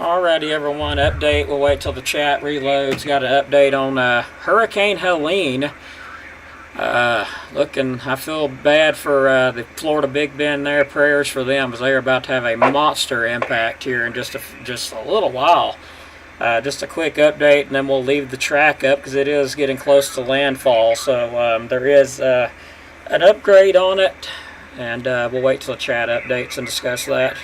Alrighty, everyone, update. We'll wait till the chat reloads. Got an update on Hurricane Helene. I feel bad for the Florida Big Bend there. Prayers for them, as they're about to have a monster impact here in just a little while. Just a quick update, and then we'll leave the track up because it is getting close to landfall. So there is an upgrade on it, and we'll wait till the chat updates and discuss that.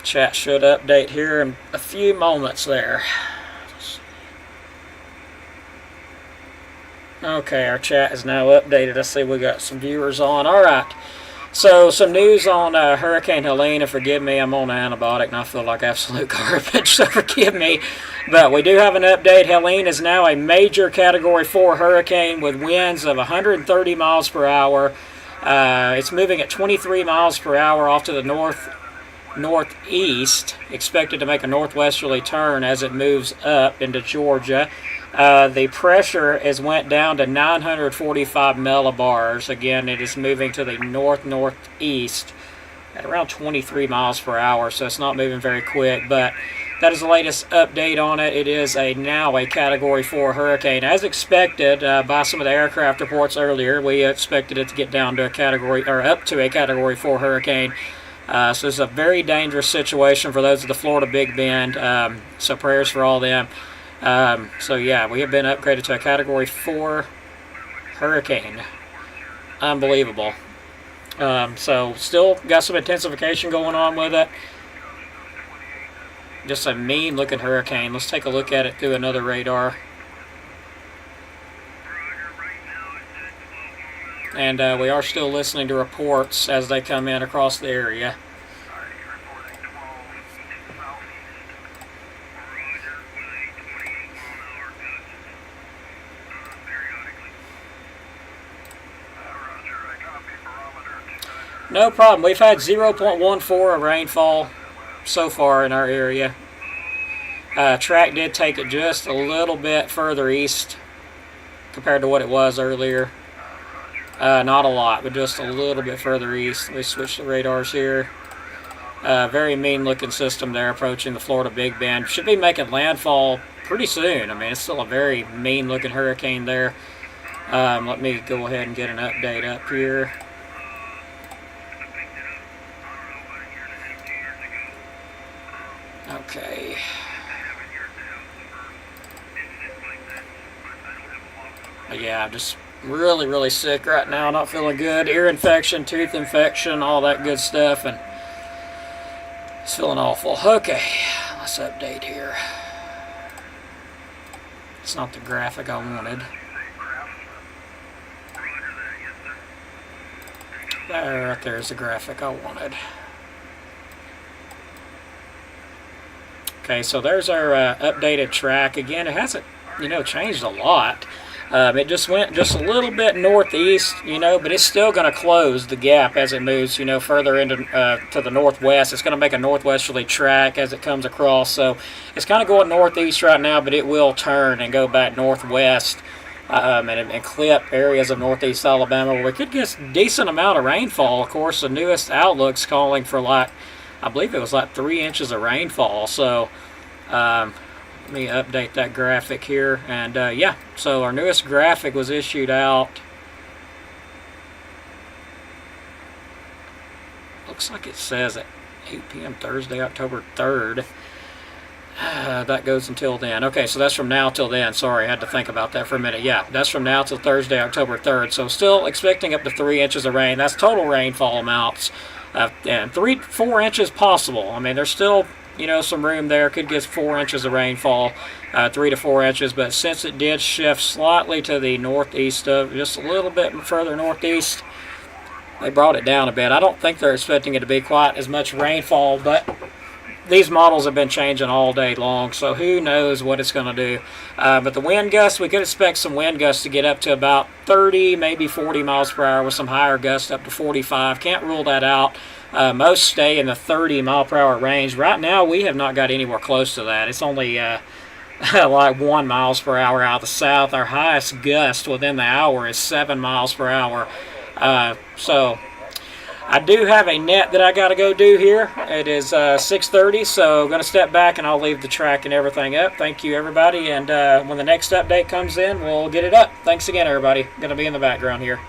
Chat should update here in a few moments there. Okay, our chat is now updated. I see we got some viewers on. Alright, so some news on Hurricane Helene. And forgive me, I'm on an antibiotic and I feel like absolute garbage, so forgive me. But we do have an update. Helene is now a major Category 4 hurricane with winds of 130 miles per hour. It's moving at 23 miles per hour off to the northeast, expected to make a northwesterly turn as it moves up into Georgia. The pressure has went down to 945 millibars. Again, it is moving to the northeast at around 23 miles per hour, so it's not moving very quick, but that is the latest update on it. It is now a Category 4 hurricane. As expected by some of the aircraft reports earlier, we expected it to get down to up to a Category 4 hurricane. So it's a very dangerous situation for those of the Florida Big Bend. So prayers for all them. So yeah, we have been upgraded to a Category 4 hurricane. Unbelievable. So still got some intensification going on with it. Just a mean looking hurricane. Let's take a look at it through another radar. And we are still listening to reports as they come in across the area. No problem. We've had 0.14 of rainfall so far in our area. Track did take it just a little bit further east compared to what it was earlier. Not a lot, but just a little bit further east. We switched the radars here. Very mean looking system there approaching the Florida Big Bend. Should be making landfall pretty soon. I mean, it's still a very mean looking hurricane there. Let me go ahead and get an update up here. Okay. But yeah, I'm just really sick right now, not feeling good. Ear infection, tooth infection, all that good stuff, and it's feeling awful. Okay, let's update here. It's not the graphic I wanted. There, right there's the graphic I wanted. Okay, so there's our updated track. Again, it hasn't, changed a lot. It just went just a little bit northeast, but it's still going to close the gap as it moves, further into to the northwest. It's going to make a northwesterly track as it comes across. So it's kind of going northeast right now, but it will turn and go back northwest and clip areas of northeast Alabama where we could get a decent amount of rainfall. Of course, the newest outlook's calling for I believe it was 3 inches of rainfall. So let me update that graphic here. And yeah, so our newest graphic was issued out. Looks like it says at 8 p.m. Thursday, October 3rd. That goes until then. Okay, so that's from now till then. Sorry, I had to think about that for a minute. Yeah, that's from now till Thursday, October 3rd. So still expecting up to 3 inches of rain. That's total rainfall amounts. And 3-4 inches possible. I mean, there's still, some room there. Could get 4 inches of rainfall, 3 to 4 inches. But since it did shift slightly to the northeast just a little bit further northeast, they brought it down a bit. I don't think they're expecting it to be quite as much rainfall, but these models have been changing all day long, so who knows what it's going to do. But the wind gusts, we could expect some wind gusts to get up to about 30, maybe 40 miles per hour with some higher gusts up to 45. Can't rule that out. Most stay in the 30 mile per hour range. Right now, we have not got anywhere close to that. It's only like 1 miles per hour out of the south. Our highest gust within the hour is 7 miles per hour. So I do have a net that I got to go do here. It is 6:30, so I'm going to step back and I'll leave the track and everything up. Thank you, everybody. And when the next update comes in, we'll get it up. Thanks again, everybody. Going to be in the background here.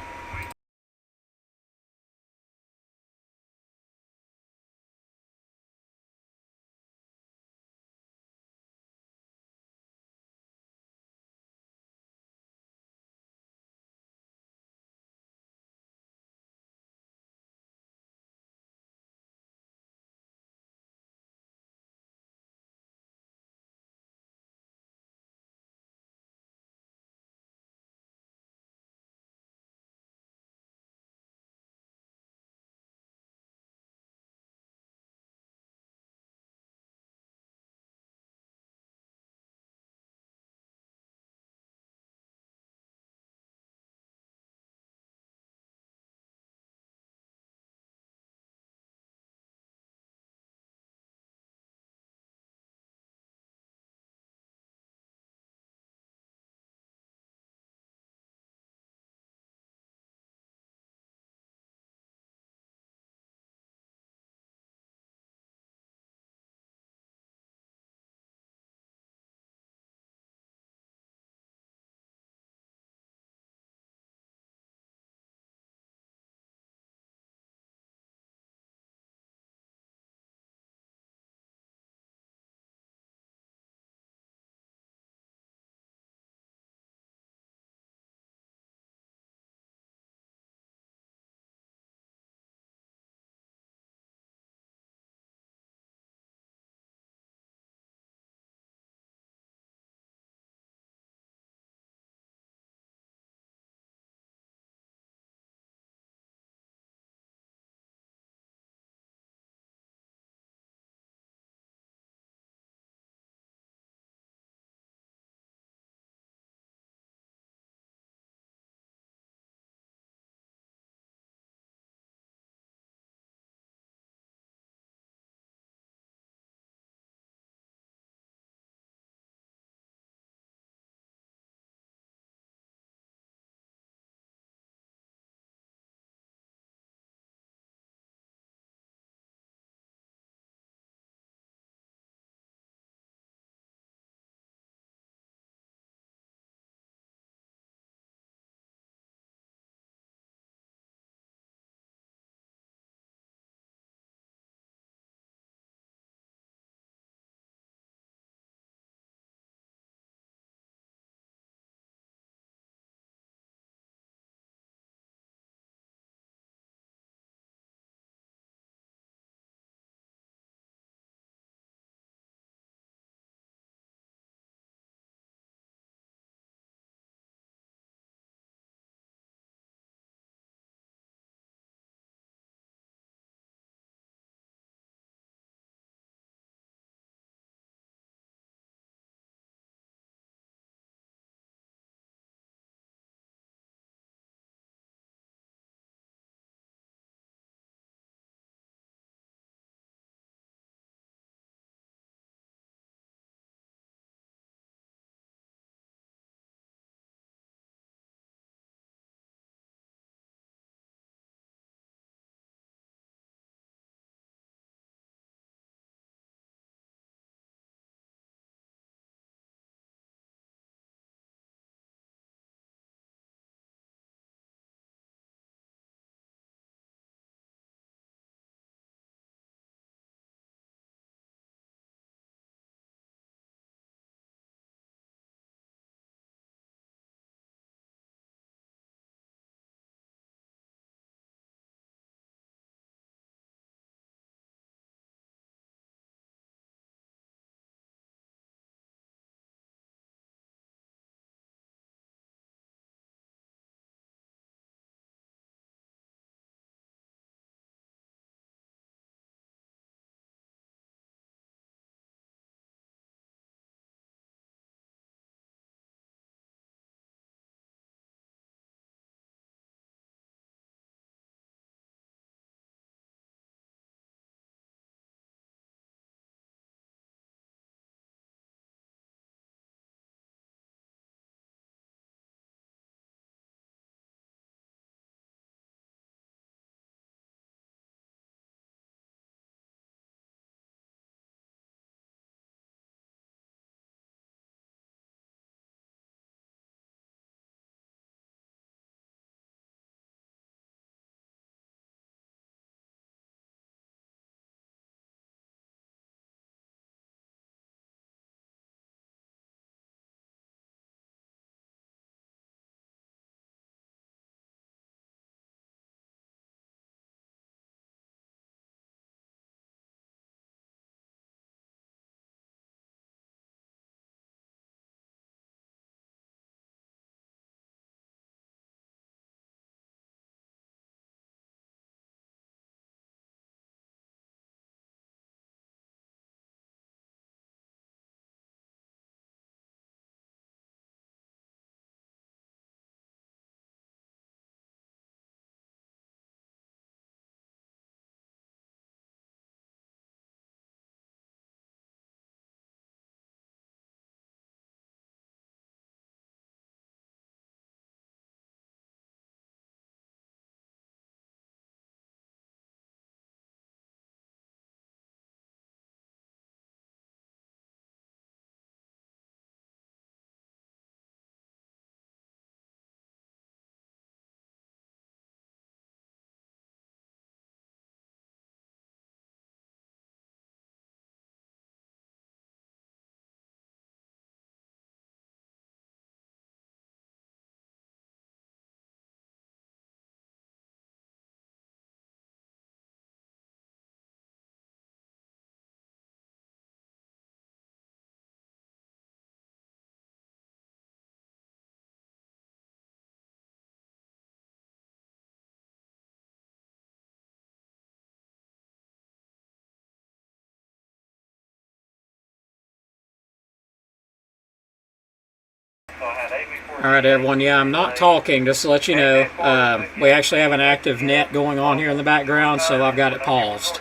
All right, everyone. Yeah, I'm not talking, just to let you know. We actually have an active net going on here in the background, so I've got it paused.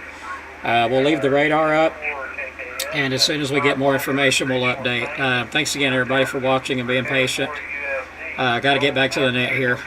We'll leave the radar up, and as soon as we get more information, we'll update. Thanks again, everybody, for watching and being patient. Got to get back to the net here.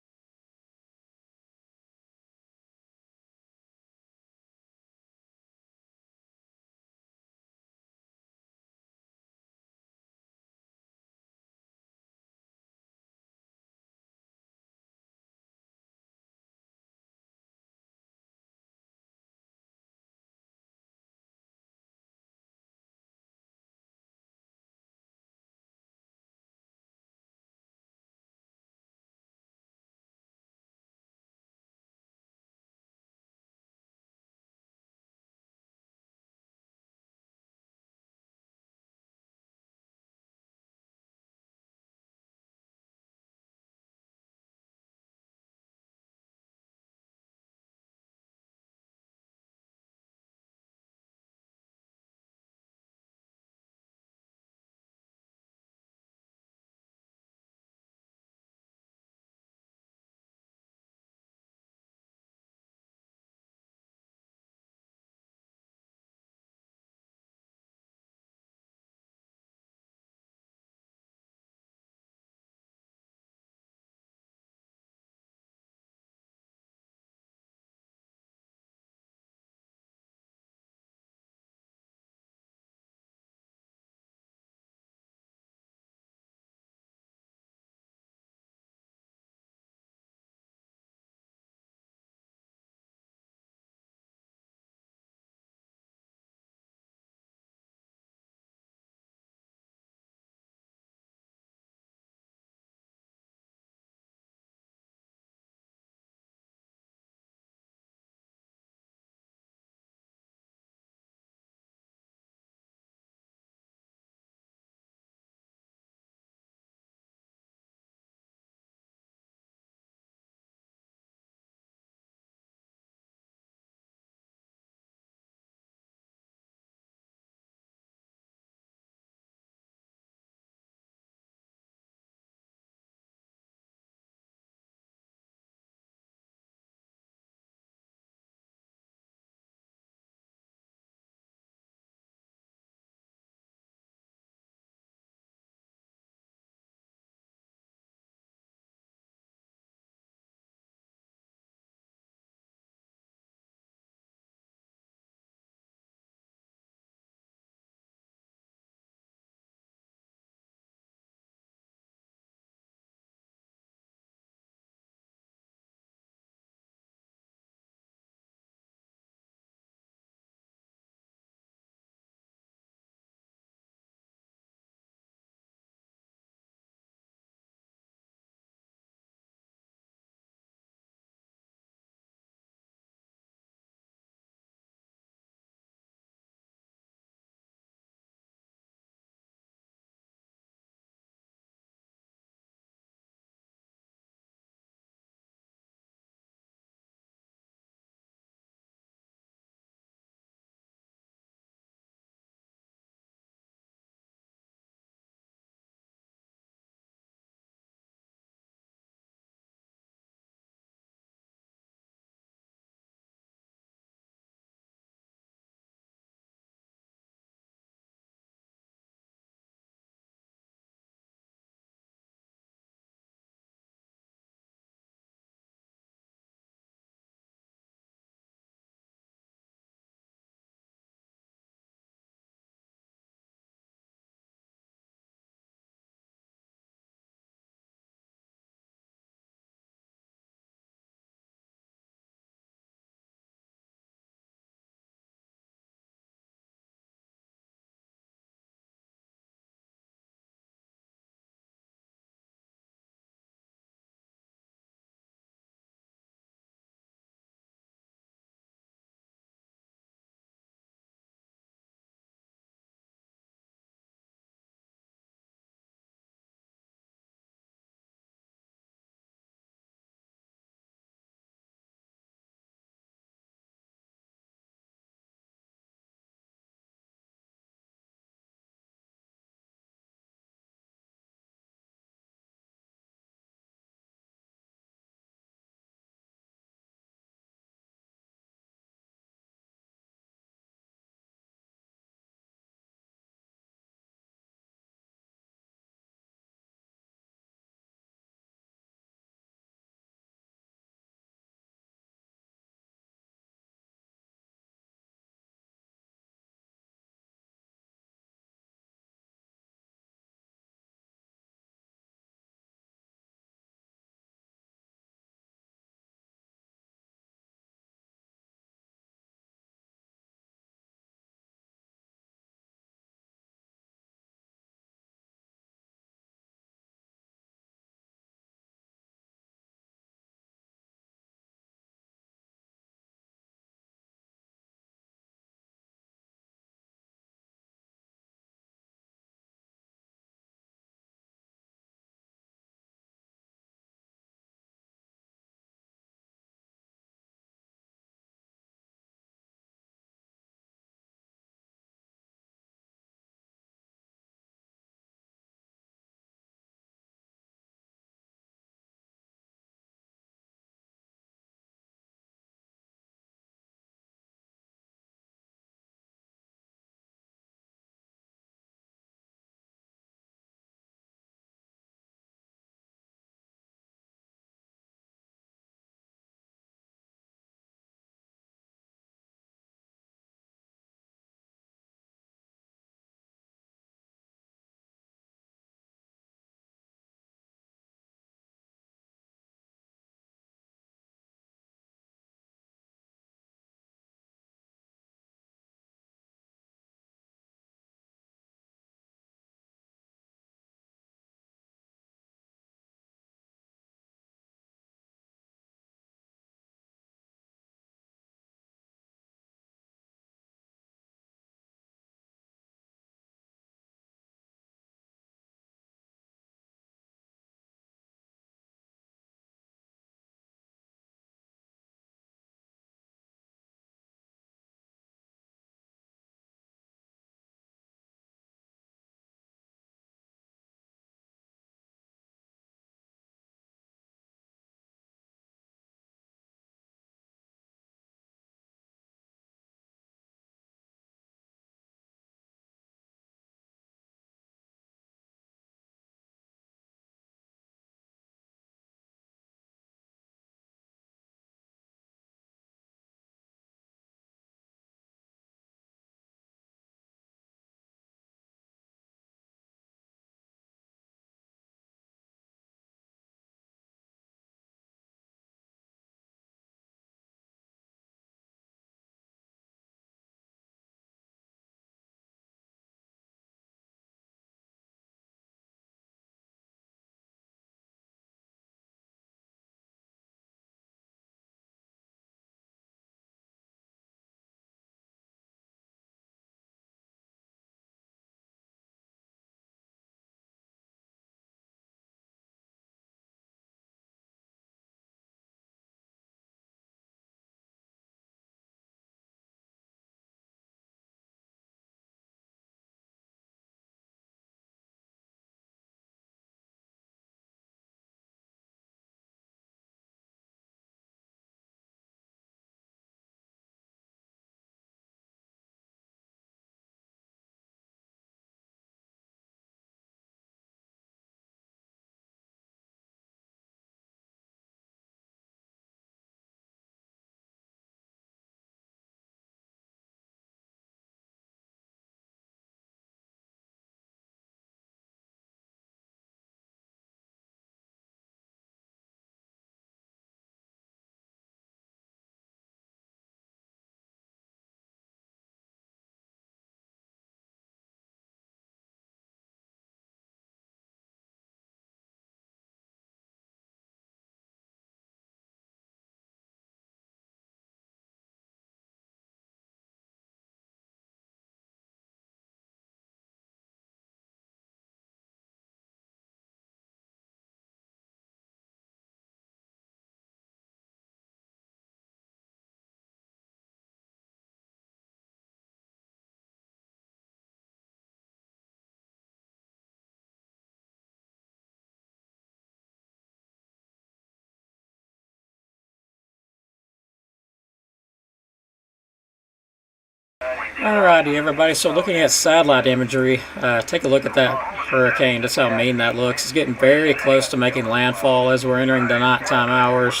Alrighty, everybody. So looking at satellite imagery, take a look at that hurricane. That's how mean that looks. It's getting very close to making landfall as we're entering the nighttime hours.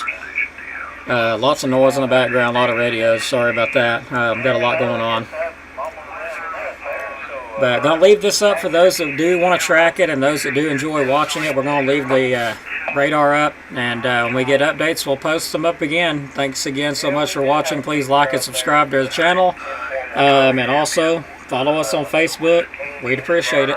Lots of noise in the background, a lot of radios. Sorry about that. Got a lot going on. But going to leave this up for those that do want to track it and those that do enjoy watching it. We're going to leave the radar up, and when we get updates, we'll post them up again. Thanks again so much for watching. Please like and subscribe to the channel. And also, follow us on Facebook. We'd appreciate it.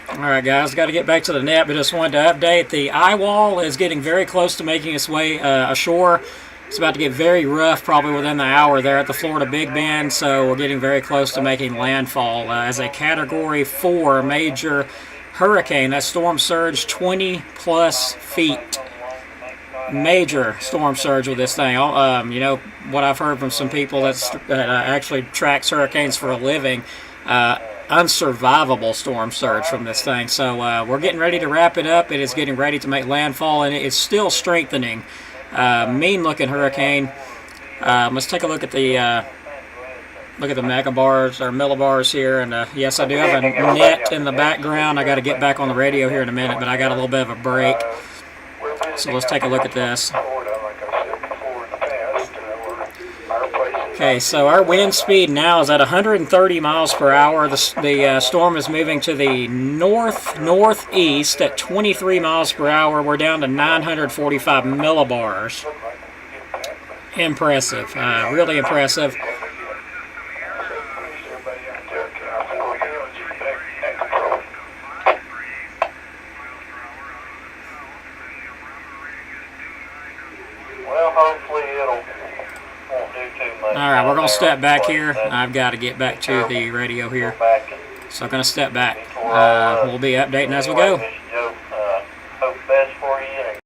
Alright guys, got to get back to the net, but just wanted to update. The eye wall is getting very close to making its way ashore. It's about to get very rough probably within the hour there at the Florida Big Bend, so we're getting very close to making landfall. As a Category 4 major hurricane, that storm surge 20 plus feet. Major storm surge with this thing. You know, what I've heard from some people that actually tracks hurricanes for a living, unsurvivable storm surge from this thing. So we're getting ready to wrap it up. It is getting ready to make landfall, and it's still strengthening. Mean looking hurricane. Let's take a look at the megabars or millibars here, and yes, I do have a net in the background. I got to get back on the radio here in a minute, but I got a little bit of a break. So let's take a look at this. Okay, so our wind speed now is at 130 miles per hour. The storm is moving to the northeast at 23 miles per hour. We're down to 945 millibars. Impressive, really impressive. Well, hopefully it'll going to step back here. I've got to get back to the radio here. So I'm going to step back. We'll be updating as we go. Hope best for you.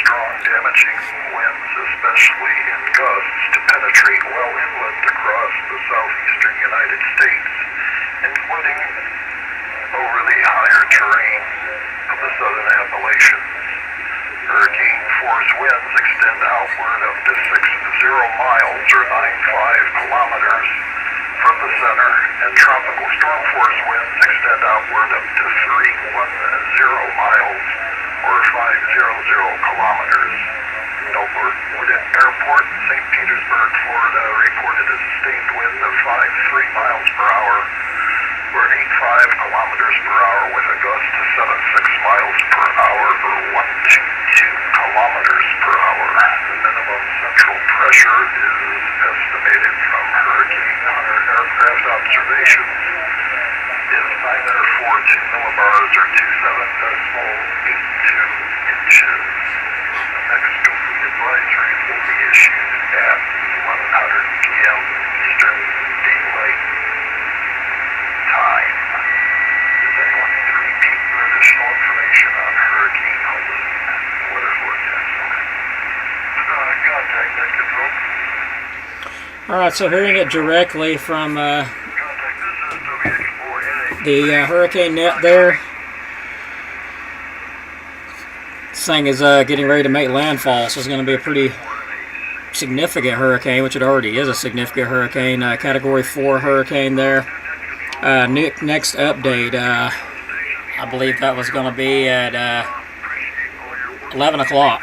strong damaging winds, especially in gusts, to penetrate well inland across the southeastern United States, including over the higher terrain of the southern Appalachians. Hurricane force winds extend outward up to 60 miles or 95 kilometers from the center, and tropical storm force winds extend outward up to 310 miles or 500 kilometers. Elwood Airport in St. Petersburg, Florida reported a sustained wind of 53 miles per hour or 85 kilometers per hour with a gust to 76 miles per hour or 122 kilometers per hour. The minimum central pressure is estimated from Hurricane Hunter aircraft observations is 942 millibars or 27.82 inches. The next complete advisory will be issued at 1100 p.m. Eastern Daylight Time. Does anyone need to repeat for additional information on Hurricane Helene weather forecast? Contact that control. All right, so hearing it directly from the hurricane net there. This thing is getting ready to make landfall, so it's going to be a pretty significant hurricane, which it already is a significant hurricane, Category 4 hurricane there. Next update, I believe that was going to be at 11 o'clock,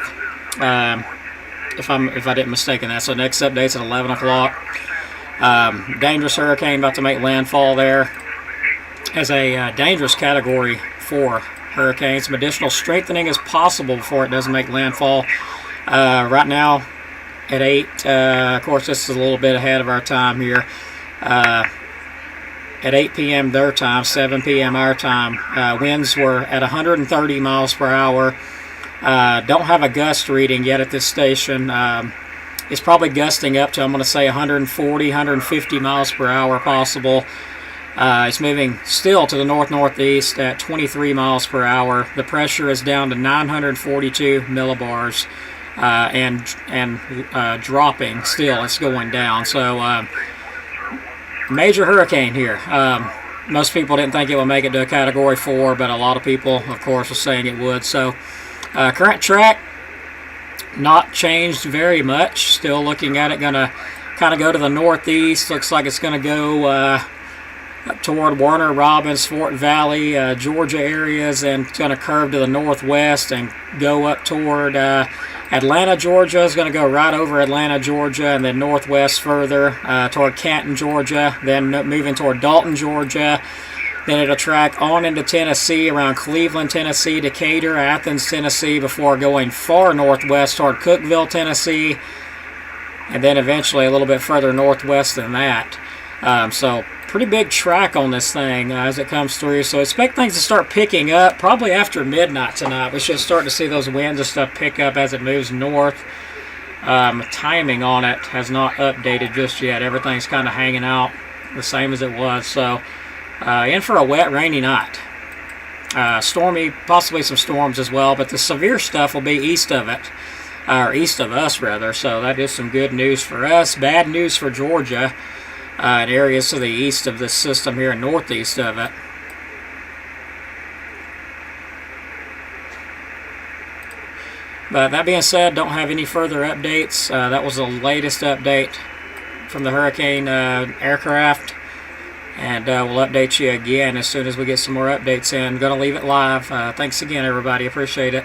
if I didn't mistake that. So next update's at 11 o'clock. Dangerous hurricane about to make landfall there as a dangerous Category 4 hurricane. Some additional strengthening is possible before it does make landfall. Right now at 8, of course this is a little bit ahead of our time here. At 8 p.m. their time, 7 p.m. our time, winds were at 130 miles per hour. Don't have a gust reading yet at this station. It's probably gusting up to, I'm going to say, 140, 150 miles per hour possible. It's moving still to the north-northeast at 23 miles per hour. The pressure is down to 942 millibars and dropping still. It's going down. So major hurricane here. Most people didn't think it would make it to a Category 4, but a lot of people, of course, were saying it would. So current track, not changed very much. Still looking at it, going to kind of go to the northeast. Looks like it's going to go up toward Warner Robins, Fort Valley, Georgia areas, and it's going to curve to the northwest and go up toward Atlanta, Georgia. Is going to go right over Atlanta, Georgia, and then northwest further toward Canton, Georgia, then moving toward Dalton, Georgia. Then it'll track on into Tennessee, around Cleveland, Tennessee, Decatur, Athens, Tennessee, before going far northwest toward Cookeville, Tennessee, and then eventually a little bit further northwest than that. So pretty big track on this thing as it comes through. So expect things to start picking up probably after midnight tonight. We should start to see those winds and stuff pick up as it moves north. Timing on it has not updated just yet. Everything's kind of hanging out the same as it was. So in for a wet, rainy night. Stormy, possibly some storms as well, but the severe stuff will be east of it, or east of us rather. So that is some good news for us. Bad news for Georgia and areas to the east of this system here and northeast of it. But that being said, don't have any further updates. That was the latest update from the hurricane aircraft. And we'll update you again as soon as we get some more updates in. Going to leave it live. Thanks again, everybody. Appreciate it.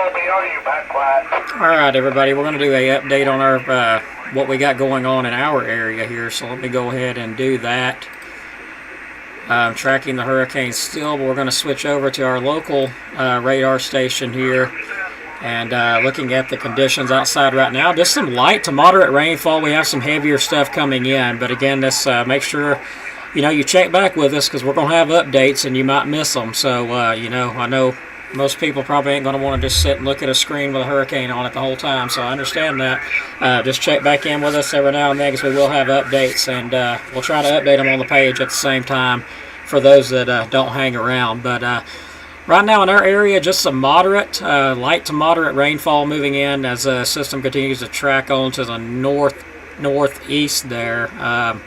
Colby, are you back quiet? All right, everybody, we're going to do a update on our what we got going on in our area here. So let me go ahead and do that. Tracking the hurricane still, but we're going to switch over to our local radar station here and looking at the conditions outside right now. Just some light to moderate rainfall. We have some heavier stuff coming in, but again, this make sure you check back with us because we're going to have updates and you might miss them. So I know most people probably ain't going to want to just sit and look at a screen with a hurricane on it the whole time, so I understand that. Just check back in with us every now and then because we will have updates, and we'll try to update them on the page at the same time for those that don't hang around. But right now in our area, just some moderate, light to moderate rainfall moving in as the system continues to track on to the northeast there.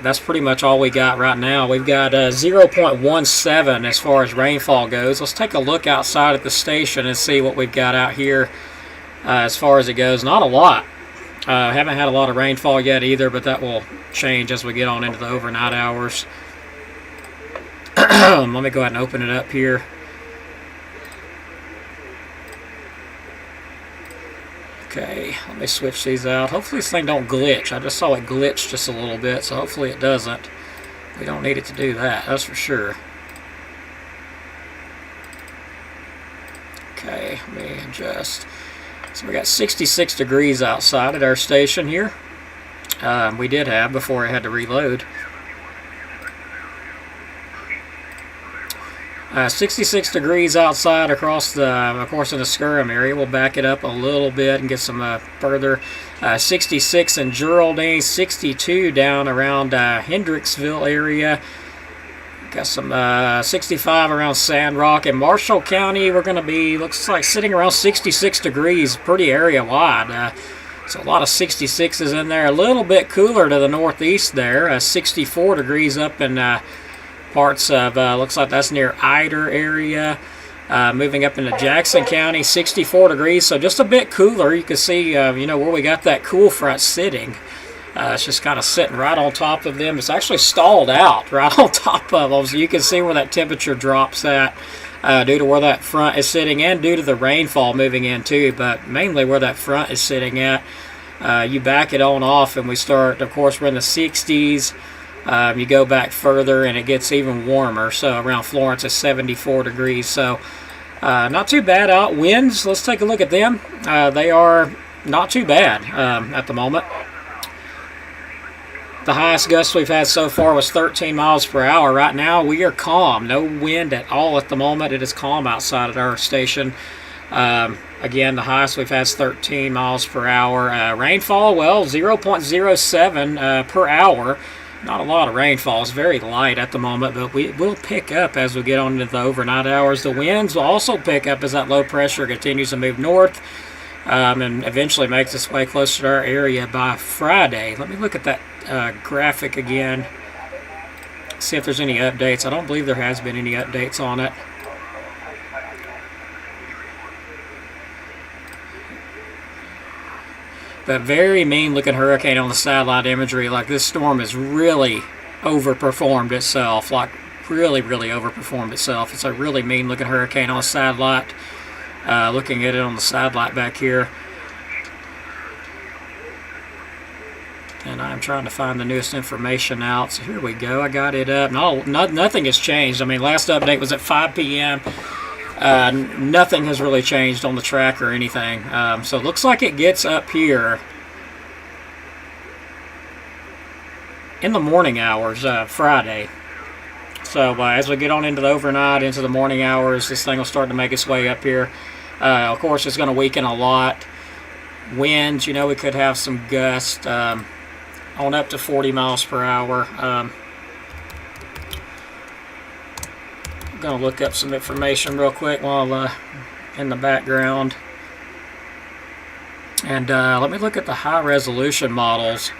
That's pretty much all we got right now. We've got 0.17 as far as rainfall goes. Let's take a look outside at the station and see what we've got out here as far as it goes. Not a lot. Haven't had a lot of rainfall yet either, but that will change as we get on into the overnight hours. Let me go ahead and open it up here. Okay, let me switch these out. Hopefully this thing don't glitch. I just saw it glitch just a little bit, so hopefully it doesn't. We don't need it to do that, that's for sure. Okay, let me adjust. So we got 66 degrees outside at our station here. We did have before I had to reload. 66 degrees outside across the, of course, in the Skirham area. We'll back it up a little bit and get some further. 66 in Geraldine, 62 down around Hendricksville area. Got some 65 around Sand Rock. In Marshall County, we're going to be, looks like, sitting around 66 degrees, pretty area wide. So a lot of 66s in there. A little bit cooler to the northeast there. 64 degrees up in parts of, looks like that's near Eider area. Moving up into Jackson County, 64 degrees, so just a bit cooler. You can see, where we got that cool front sitting. It's just kind of sitting right on top of them. It's actually stalled out right on top of them, so you can see where that temperature drops at due to where that front is sitting and due to the rainfall moving in too, but mainly where that front is sitting at. You back it on off and we start, of course, we're in the 60s. You go back further and it gets even warmer. So around Florence it's 74 degrees. So not too bad out. Winds, let's take a look at them. They are not too bad at the moment. The highest gust we've had so far was 13 miles per hour. Right now we are calm. No wind at all at the moment. It is calm outside at our station. Again, the highest we've had is 13 miles per hour. Rainfall, well, 0.07 per hour. Not a lot of rainfall. It's very light at the moment, but we will pick up as we get on into the overnight hours. The winds will also pick up as that low pressure continues to move north and eventually makes its way closer to our area by Friday. Let me look at that graphic again, see if there's any updates. I don't believe there has been any updates on it. But very mean looking hurricane on the satellite imagery. Like, this storm has really overperformed itself. Like, really overperformed itself. It's a really mean looking hurricane on the satellite. Looking at it on the satellite back here. And I'm trying to find the newest information out. So here we go. I got it up. Nothing has changed. I mean, last update was at 5 p.m. Nothing has really changed on the track or anything. So it looks like it gets up here in the morning hours, Friday. So as we get on into the overnight, into the morning hours, this thing will start to make its way up here. Of course, it's going to weaken a lot. Winds, we could have some gusts on up to 40 miles per hour. I'm going to look up some information real quick while in the background. And let me look at the high resolution models.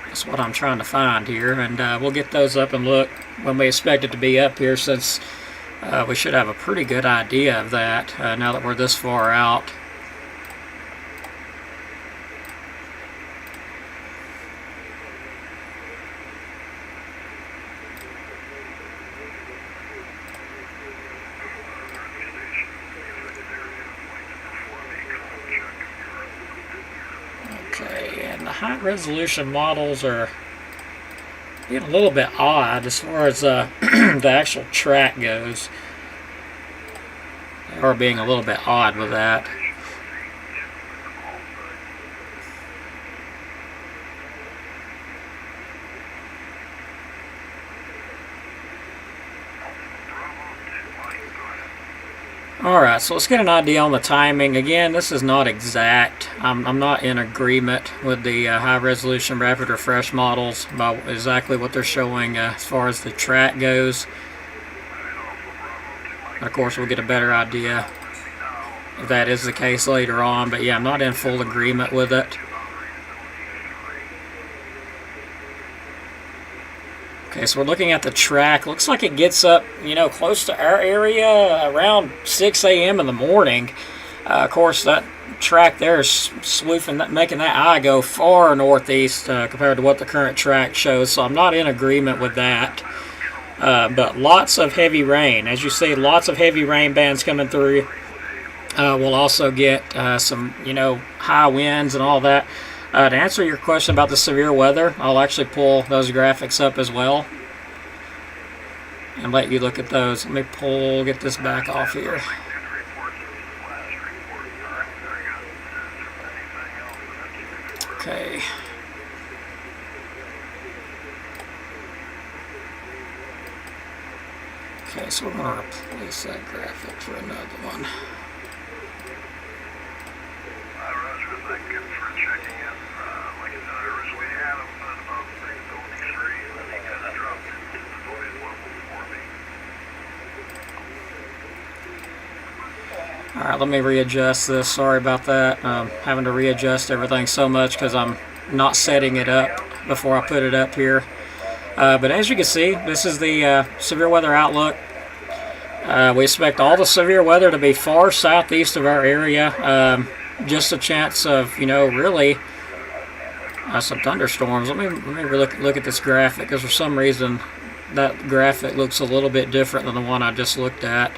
That's what I'm trying to find here. And we'll get those up and look when we expect it to be up here, since we should have a pretty good idea of that now that we're this far out. high resolution models are being a little bit odd as far as the actual track goes. They are being a little bit odd with that. Alright, so let's get an idea on the timing. Again, this is not exact. I'm not in agreement with the high-resolution rapid refresh models about exactly what they're showing as far as the track goes. Of course, we'll get a better idea if that is the case later on. But yeah, I'm not in full agreement with it. Okay, so we're looking at the track. Looks like it gets up, you know, close to our area around 6 a.m. in the morning. Of course, that track there is swooping, making that eye go far northeast compared to what the current track shows. So I'm not in agreement with that. But lots of heavy rain. As you see, lots of heavy rain bands coming through. We'll also get some, you know, high winds and all that. To answer your question about the severe weather, I'll actually pull those graphics up as well and let you look at those. Let me get this back off here. Okay. Okay, so we're going to replace that graphic for another one. Alright, let me readjust this. Sorry about that. Having to readjust everything so much because I'm not setting it up before I put it up here. But as you can see, this is the severe weather outlook. We expect all the severe weather to be far southeast of our area. Just a chance of, you know, really some thunderstorms. Let me look at this graphic because for some reason that graphic looks a little bit different than the one I just looked at.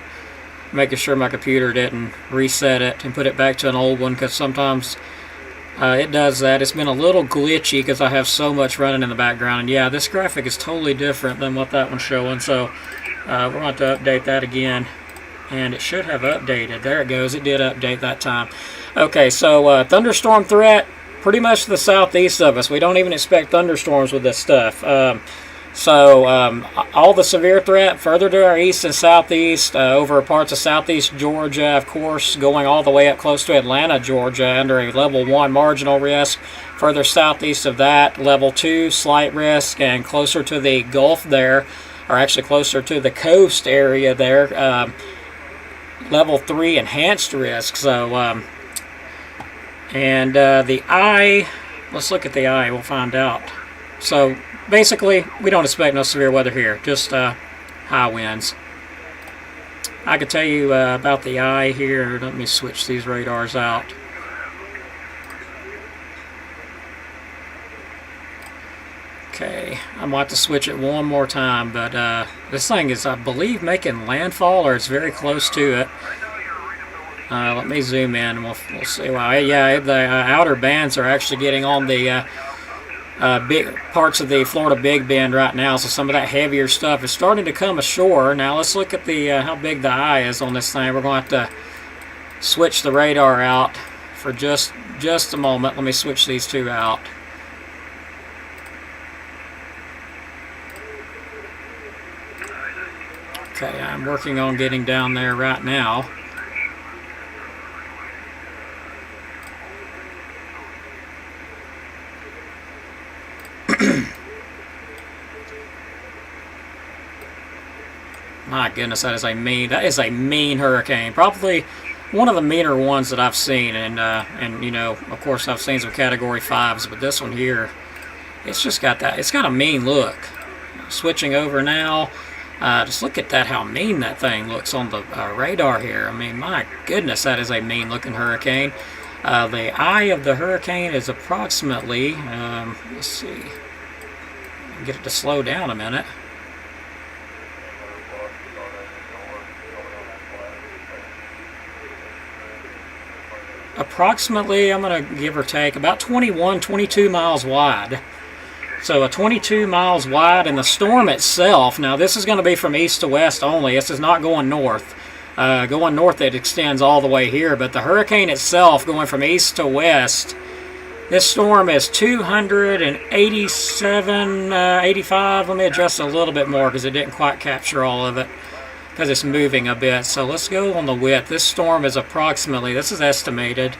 Making sure my computer didn't reset it and put it back to an old one because sometimes it does that. It's been a little glitchy because I have so much running in the background. And yeah, this graphic is totally different than what that one's showing. So we're going to update that again. And it should have updated. There it goes. It did update that time. Okay, so thunderstorm threat pretty much to the southeast of us. We don't even expect thunderstorms with this stuff. All the severe threat further to our east and southeast, over parts of southeast Georgia, of course, going all the way up close to Atlanta, Georgia, under a level 1 marginal risk. Further southeast of that, level 2 slight risk, and closer to the Gulf there, or actually closer to the coast area there, level 3 enhanced risk. So, the eye, let's look at the eye, we'll find out. So, basically, we don't expect no severe weather here, just high winds. I could tell you about the eye here. Let me switch these radars out. Okay, I might have to switch it one more time, but this thing is, I believe, making landfall, or it's very close to it. Let me zoom in and we'll see. Well, yeah, the outer bands are actually getting on the big parts of the Florida Big Bend right now, so some of that heavier stuff is starting to come ashore. Now let's look at the how big the eye is on this thing. We're going to have to switch the radar out for just a moment. Let me switch these two out. Okay, I'm working on getting down there right now. My goodness, that is a mean hurricane. Probably one of the meaner ones that I've seen, and you know, of course, I've seen some Category 5s, but this one here, it's just got that. It's got a mean look. Switching over now. Just look at that, how mean that thing looks on the radar here. I mean, my goodness, that is a mean-looking hurricane. The eye of the hurricane is approximately, let's see, get it to slow down a minute. approximately, I'm going to give or take, about 21, 22 miles wide. So a 22 miles wide, and the storm itself, now this is going to be from east to west only. This is not going north. Going north, it extends all the way here, but the hurricane itself going from east to west, this storm is 287, 85. Let me adjust a little bit more because it didn't quite capture all of it because it's moving a bit. So let's go on the width. This storm is approximately, this is estimated,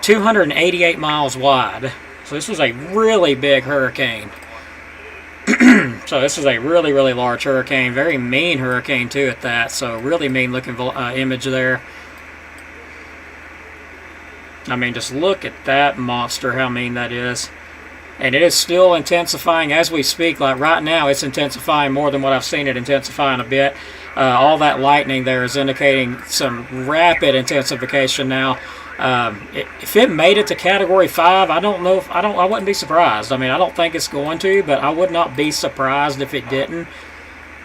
288 miles wide. So this was a really big hurricane. So this is a really, really large hurricane. Very mean hurricane too at that. So really mean looking image there. I mean, just look at that monster, how mean that is. And it is still intensifying as we speak. Like right now, it's intensifying more than what I've seen it intensify in a bit. All that lightning there is indicating some rapid intensification now. If it made it to Category 5, I don't know if I wouldn't be surprised. I mean, I don't think it's going to, but I would not be surprised if it didn't.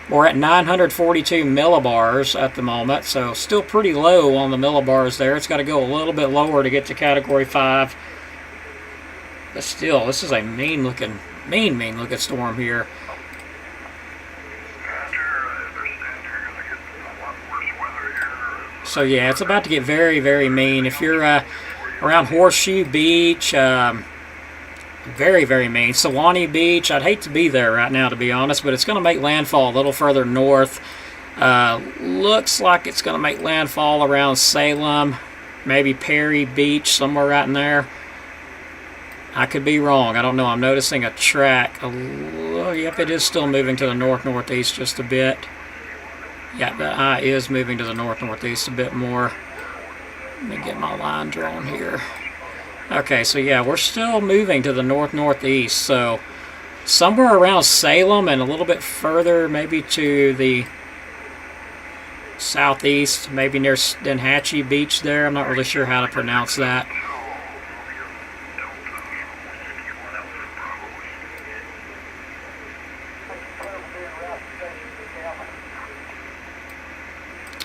We're at 942 millibars at the moment, so still pretty low on the millibars there. It's got to go a little bit lower to get to Category 5. But still, this is a mean looking storm here. So yeah, it's about to get very, very mean. If you're around Horseshoe Beach, very, very mean. Sewanee Beach, I'd hate to be there right now, to be honest, but it's going to make landfall a little further north. Looks like it's going to make landfall around Salem, maybe Perry Beach, somewhere right in there. I could be wrong. I don't know. I'm noticing a track. Yep, it is still moving to the north-northeast just a bit. Yeah, the eye is moving to the north-northeast a bit more. Let me get my line drawn here. Okay, so yeah, we're still moving to the north-northeast. So somewhere around Salem and a little bit further, maybe to the southeast, maybe near Denhatchee Beach there. I'm not really sure how to pronounce that.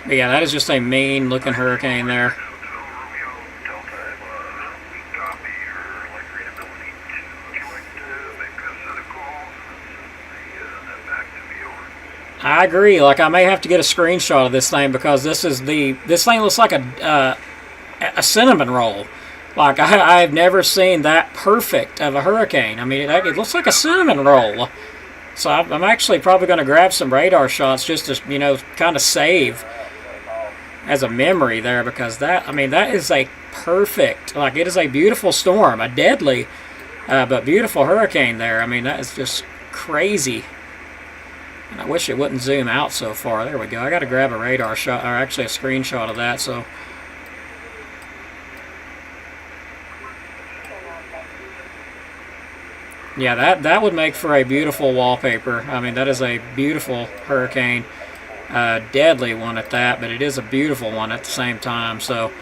But yeah, that is just a mean looking hurricane there. I agree. Like, I may have to get a screenshot of this thing because this thing looks like a cinnamon roll. Like, I've never seen that perfect of a hurricane. I mean, it looks like a cinnamon roll. So I'm actually probably going to grab some radar shots just to, you know, kind of save as a memory there, because that is a perfect, like, it is a beautiful storm, a deadly but beautiful hurricane there. I mean, that is just crazy. And I wish it wouldn't zoom out so far. There we go. I got to grab a radar shot, or actually a screenshot of that. So yeah, that would make for a beautiful wallpaper. I mean, that is a beautiful hurricane. Deadly one at that, but it is a beautiful one at the same time. So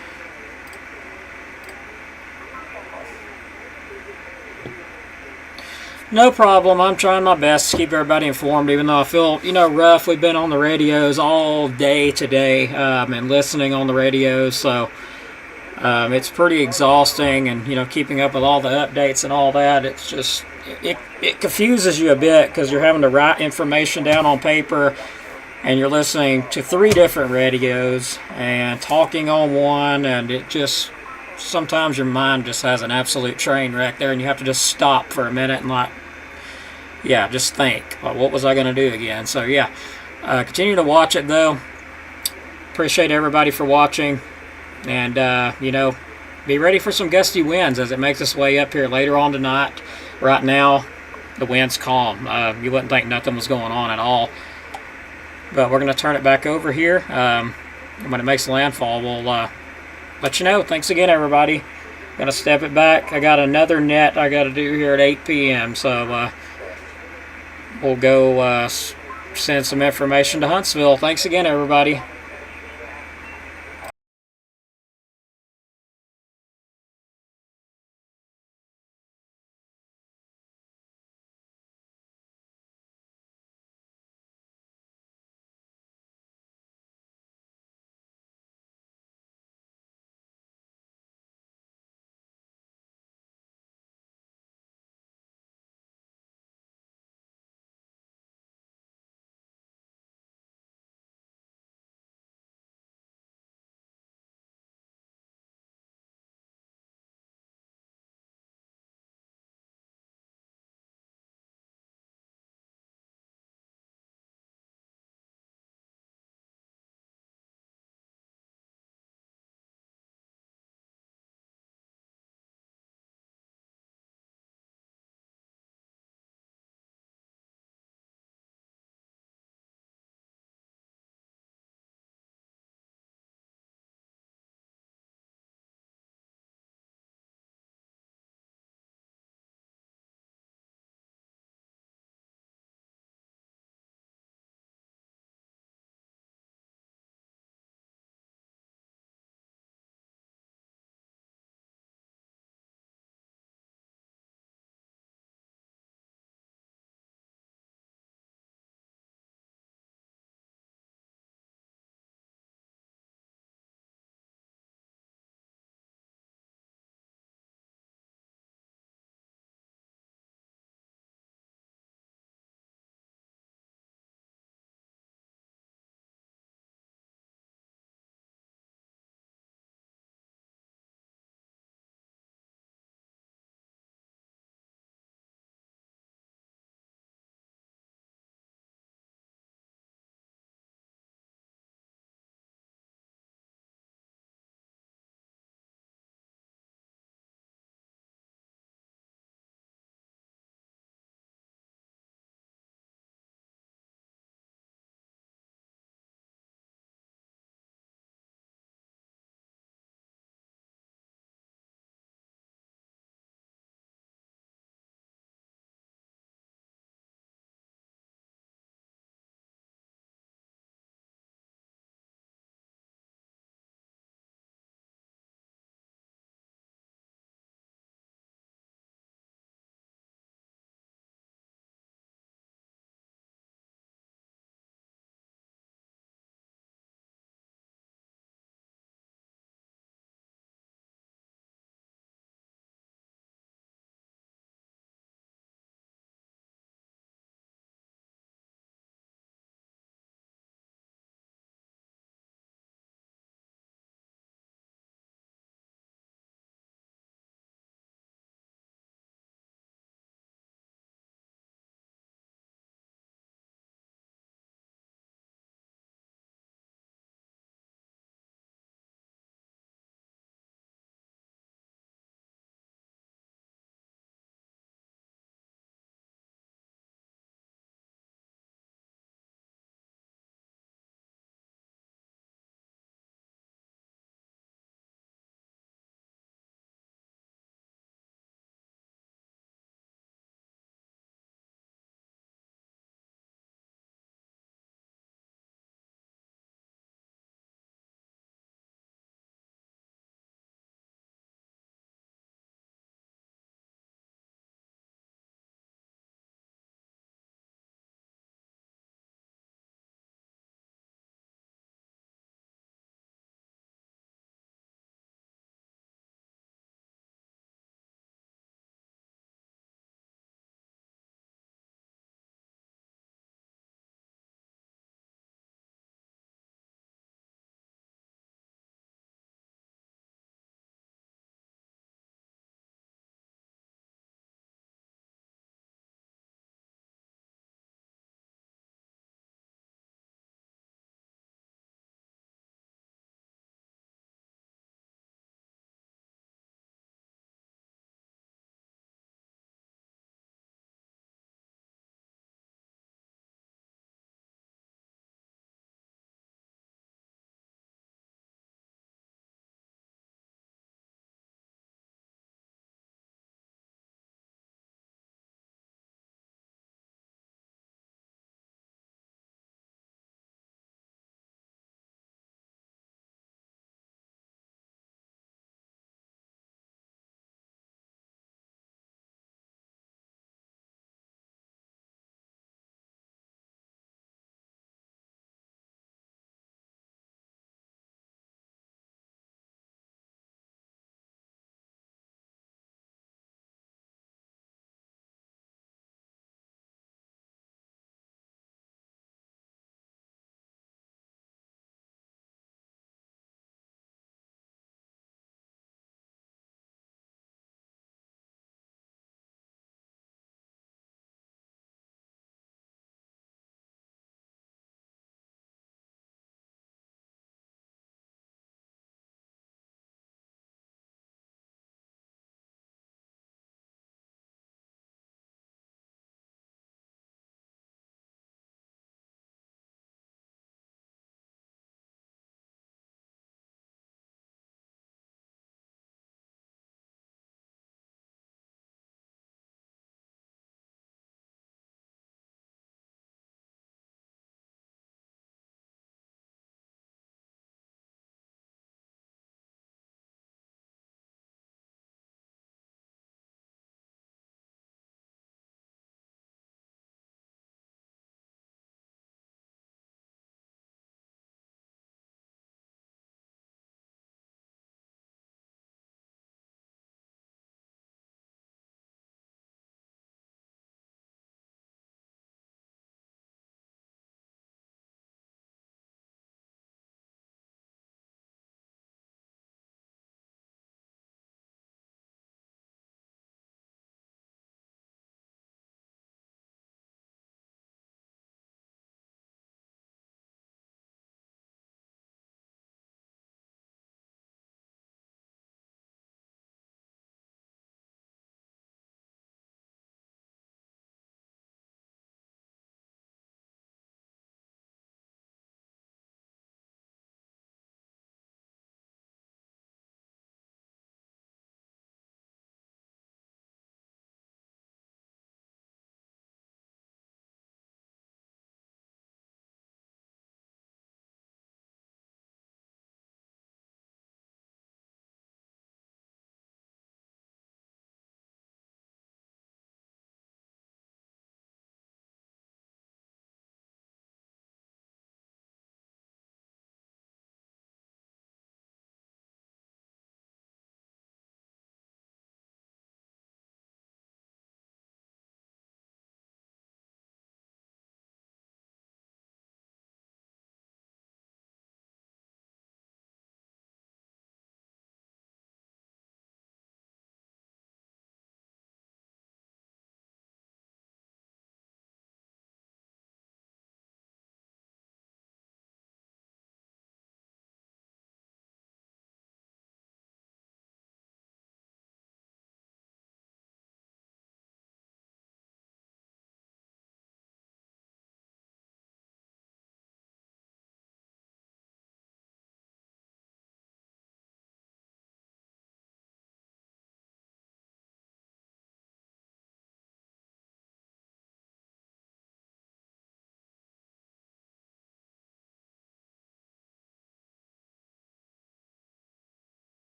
no problem. I'm trying my best to keep everybody informed, even though I feel, you know, rough. We've been on the radios all day today and listening on the radios, so it's pretty exhausting, and, you know, keeping up with all the updates and all that, it's just, it confuses you a bit because you're having to write information down on paper, and you're listening to 3 different radios and talking on one, and it just, sometimes your mind just has an absolute train wreck there, and you have to just stop for a minute and, like, yeah, just think, like, what was I going to do again? So yeah, continue to watch it though. Appreciate everybody for watching, and you know, be ready for some gusty winds as it makes its way up here later on tonight. Right now, the wind's calm. You wouldn't think nothing was going on at all. But we're going to turn it back over here. When it makes landfall, we'll let you know. Thanks again, everybody. Going to step it back. I got another net I got to do here at 8 p.m. So we'll go send some information to Huntsville. Thanks again, everybody.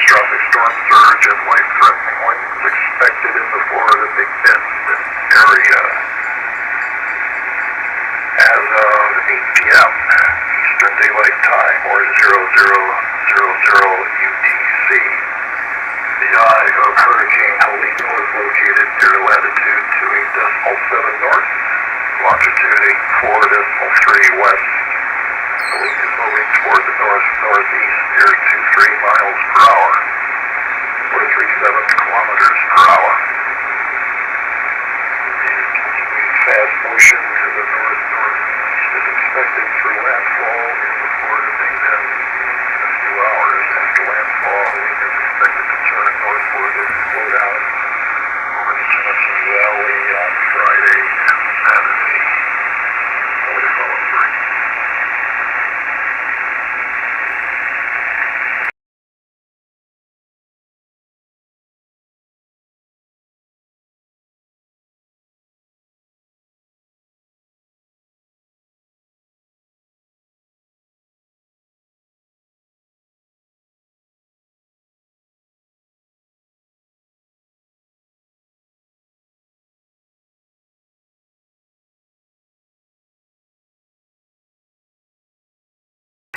catastrophic storm surge and life-threatening winds expected in the Florida Big Bend area. As of 8 p.m. Eastern Daylight Time, or 0000 UTC, the eye of Hurricane Helene was located near latitude 28.7 north, longitude 84.3 west. Helene is moving toward the north-northeast near 23 miles per hour, or 37 kilometers per hour. The continuing fast motion to the north-northeast is expected through landfall in the Florida Big Bend in a few hours. After landfall, Helene is expected to turn northward and slow down over the Tennessee Valley on Friday and Saturday.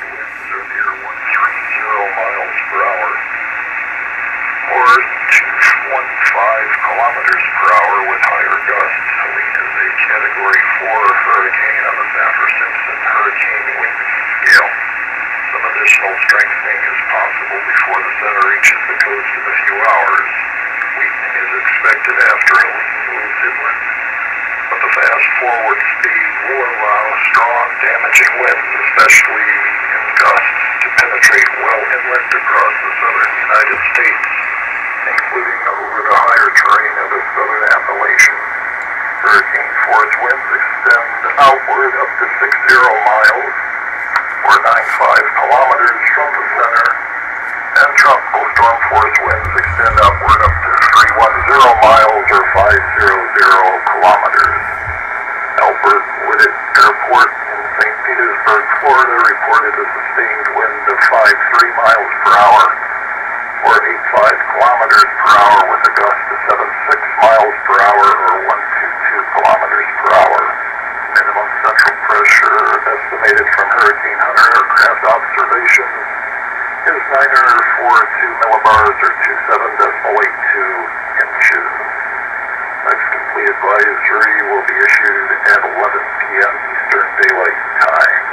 Winds are near 130 miles per hour, or 215 kilometers per hour with higher gusts. Helene is a Category 4 hurricane on the Saffir-Simpson hurricane wind scale. Some additional strengthening is possible before the center reaches the coast in a few hours. Weakening is expected after Helene moves inland, but the fast forward speed will allow strong, damaging winds, especially in gusts, to penetrate well inland across the southern United States, including over the higher terrain of the southern Appalachian. Hurricane force winds extend outward up to 60 miles, or 95 kilometers from the center, and tropical storm force winds extend upward up to 310 miles, or 500 kilometers. Albert Whitted Airport in St. Petersburg, Florida, reported a sustained wind of 53 miles per hour, or 85 kilometers per hour, with a gust of 76 miles per hour, or 122 kilometers per hour. Minimum central pressure estimated from Hurricane Hunter aircraft observations is 942 millibars, or 27.82 inches. Next complete advisory will be issued at 11 p.m. Eastern Daylight Time.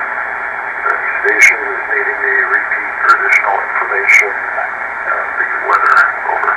Any stations needing me repeat or additional information and the weather. Over.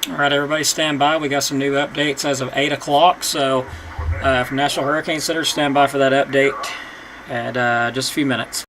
All right, everybody, stand by. We got some new updates as of 8 o'clock. So, from National Hurricane Center, stand by for that update at just a few minutes.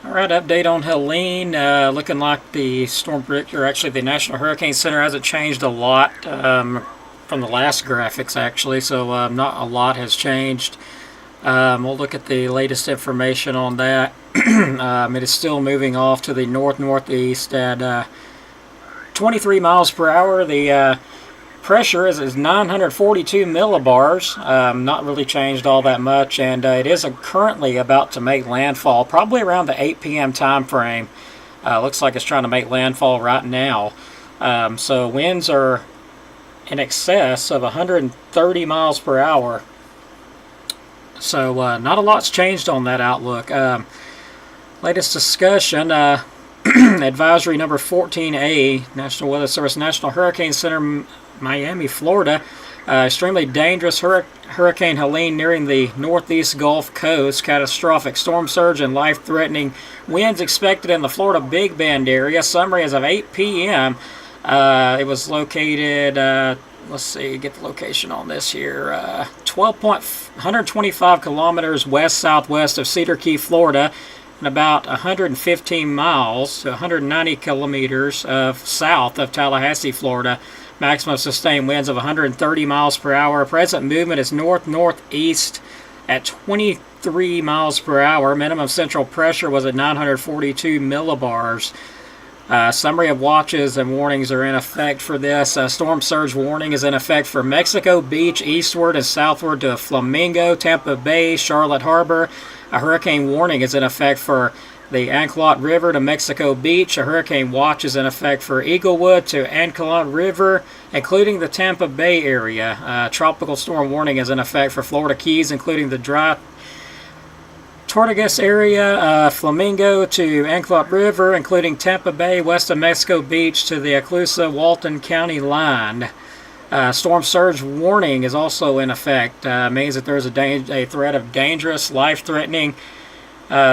Alright, update on Helene. Looking like the storm predictor, actually the National Hurricane Center, hasn't changed a lot from the last graphics, actually, so not a lot has changed. We'll look at the latest information on that. It is still moving off to the north-northeast at 23 miles per hour. The pressure is 942 millibars, not really changed all that much, and it is currently about to make landfall, probably around the 8 p.m. time frame. Looks like it's trying to make landfall right now. So winds are in excess of 130 miles per hour. So not a lot's changed on that outlook. Latest discussion, advisory number 14A, National Weather Service, National Hurricane Center, Miami, Florida. Extremely dangerous Hurricane Helene nearing the northeast Gulf Coast. Catastrophic storm surge and life-threatening winds expected in the Florida Big Bend area. Summary as of 8 p.m. It was located, let's see, get the location on this here, 125 kilometers west-southwest of Cedar Key, Florida, and about 115 miles to 190 kilometers south of Tallahassee, Florida. Maximum sustained winds of 130 miles per hour. Present movement is north-northeast at 23 miles per hour. Minimum central pressure was at 942 millibars. Summary of watches and warnings are in effect for this. Storm surge warning is in effect for Mexico Beach, eastward and southward to Flamingo, Tampa Bay, Charlotte Harbor. A hurricane warning is in effect for the Anclote River to Mexico Beach. A hurricane watch is in effect for Eaglewood to Anclote River, including the Tampa Bay area. Tropical storm warning is in effect for Florida Keys, including the dry Tortugas area, Flamingo to Anclote River, including Tampa Bay, west of Mexico Beach to the Eclusa-Walton County line. Storm surge warning is also in effect. Means that there's a threat of dangerous, life-threatening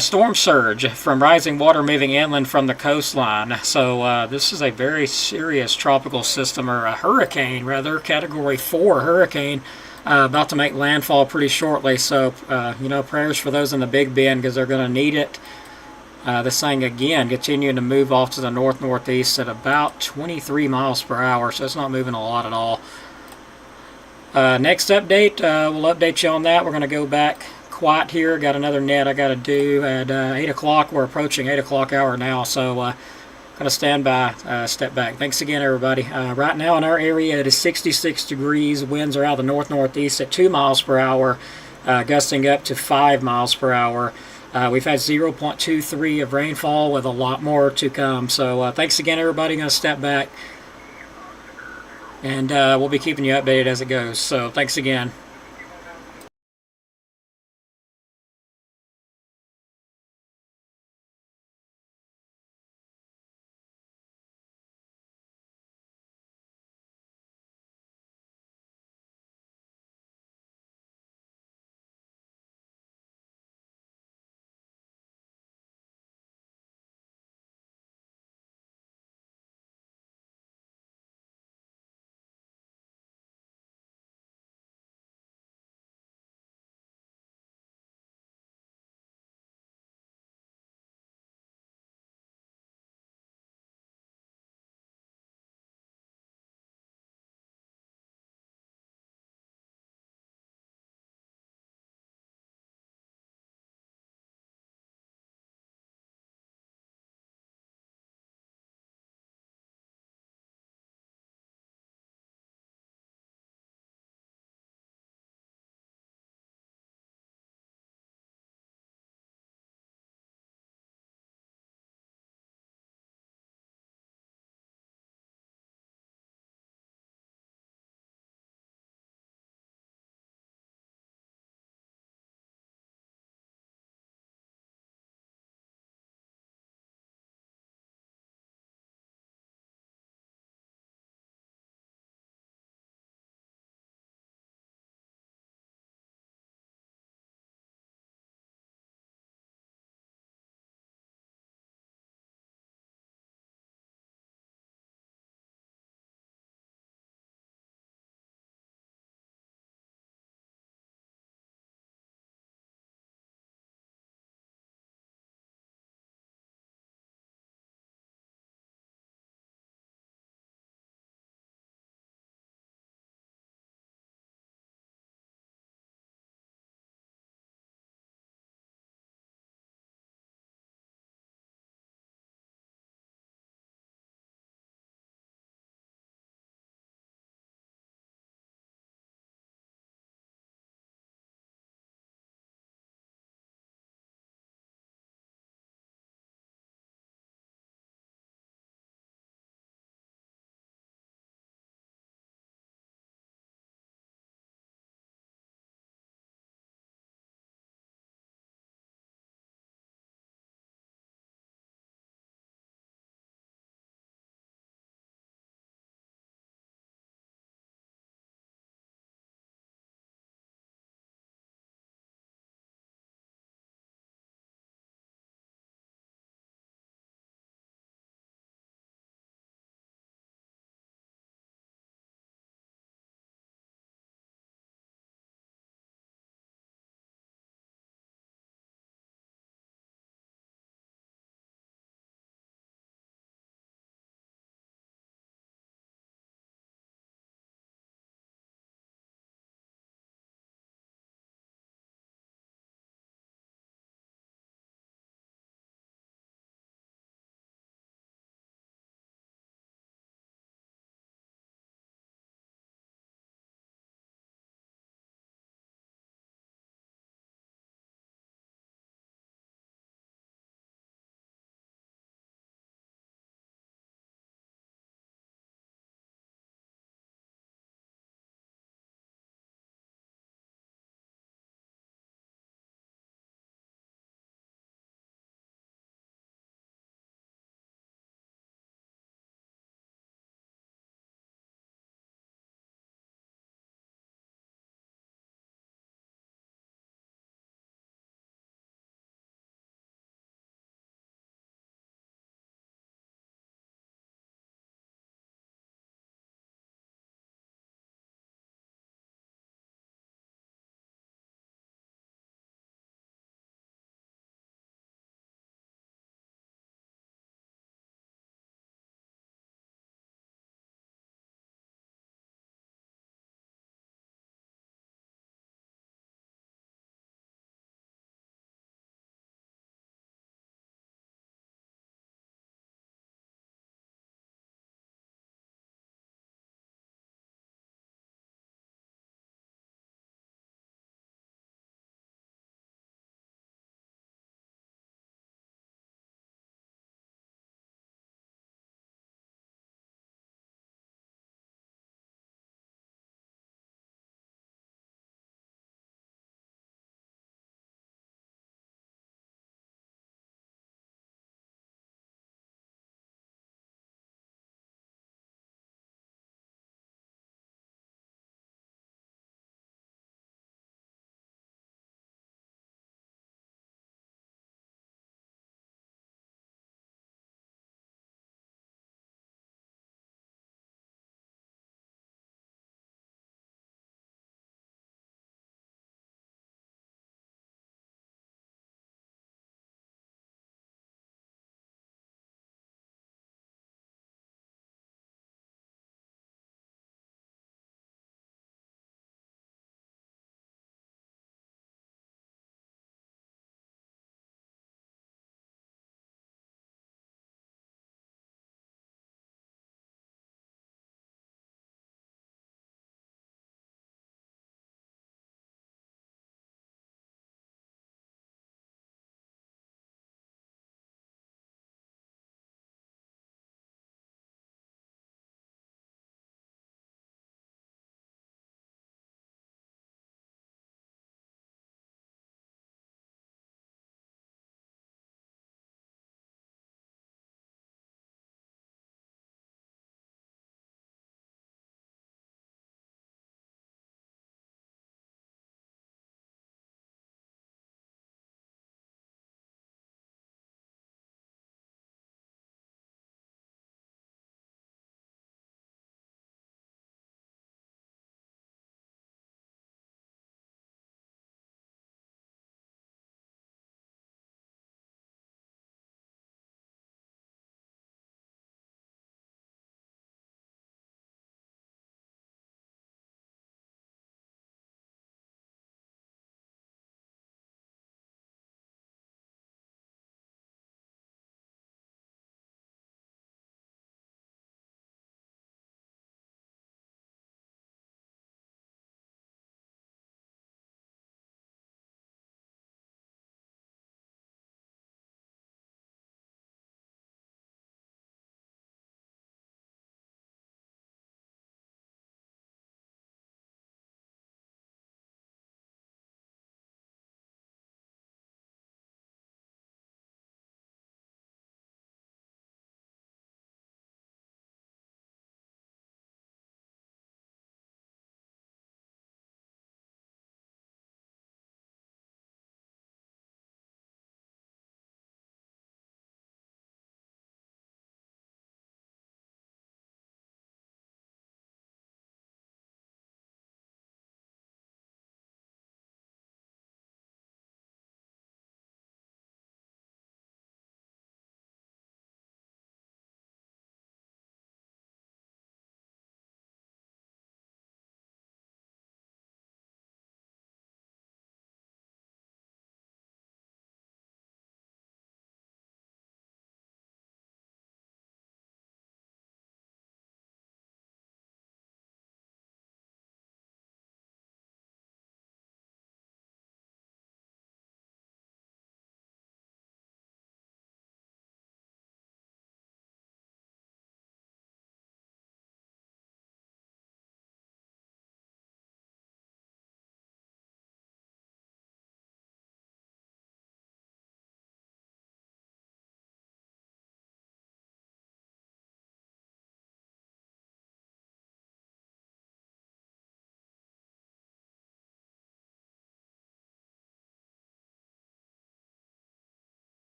storm surge from rising water moving inland from the coastline. So this is a very serious tropical system, or a hurricane rather, Category 4 hurricane, about to make landfall pretty shortly. So prayers for those in the Big Bend, because they're going to need it. This thing again continuing to move off to the north-northeast at about 23 miles per hour, so it's not moving a lot at all. Next update, we'll update you on that. We're going to go back quiet here. Got another net I got to do at 8 o'clock. We're approaching 8 o'clock hour now, so going to stand by, step back. Thanks again, everybody. Right now in our area, it is 66 degrees. Winds are out of the north-northeast at 2 miles per hour, gusting up to 5 miles per hour. We've had 0.23 of rainfall with a lot more to come. So thanks again, everybody. Going to step back, and we'll be keeping you updated as it goes. So thanks again.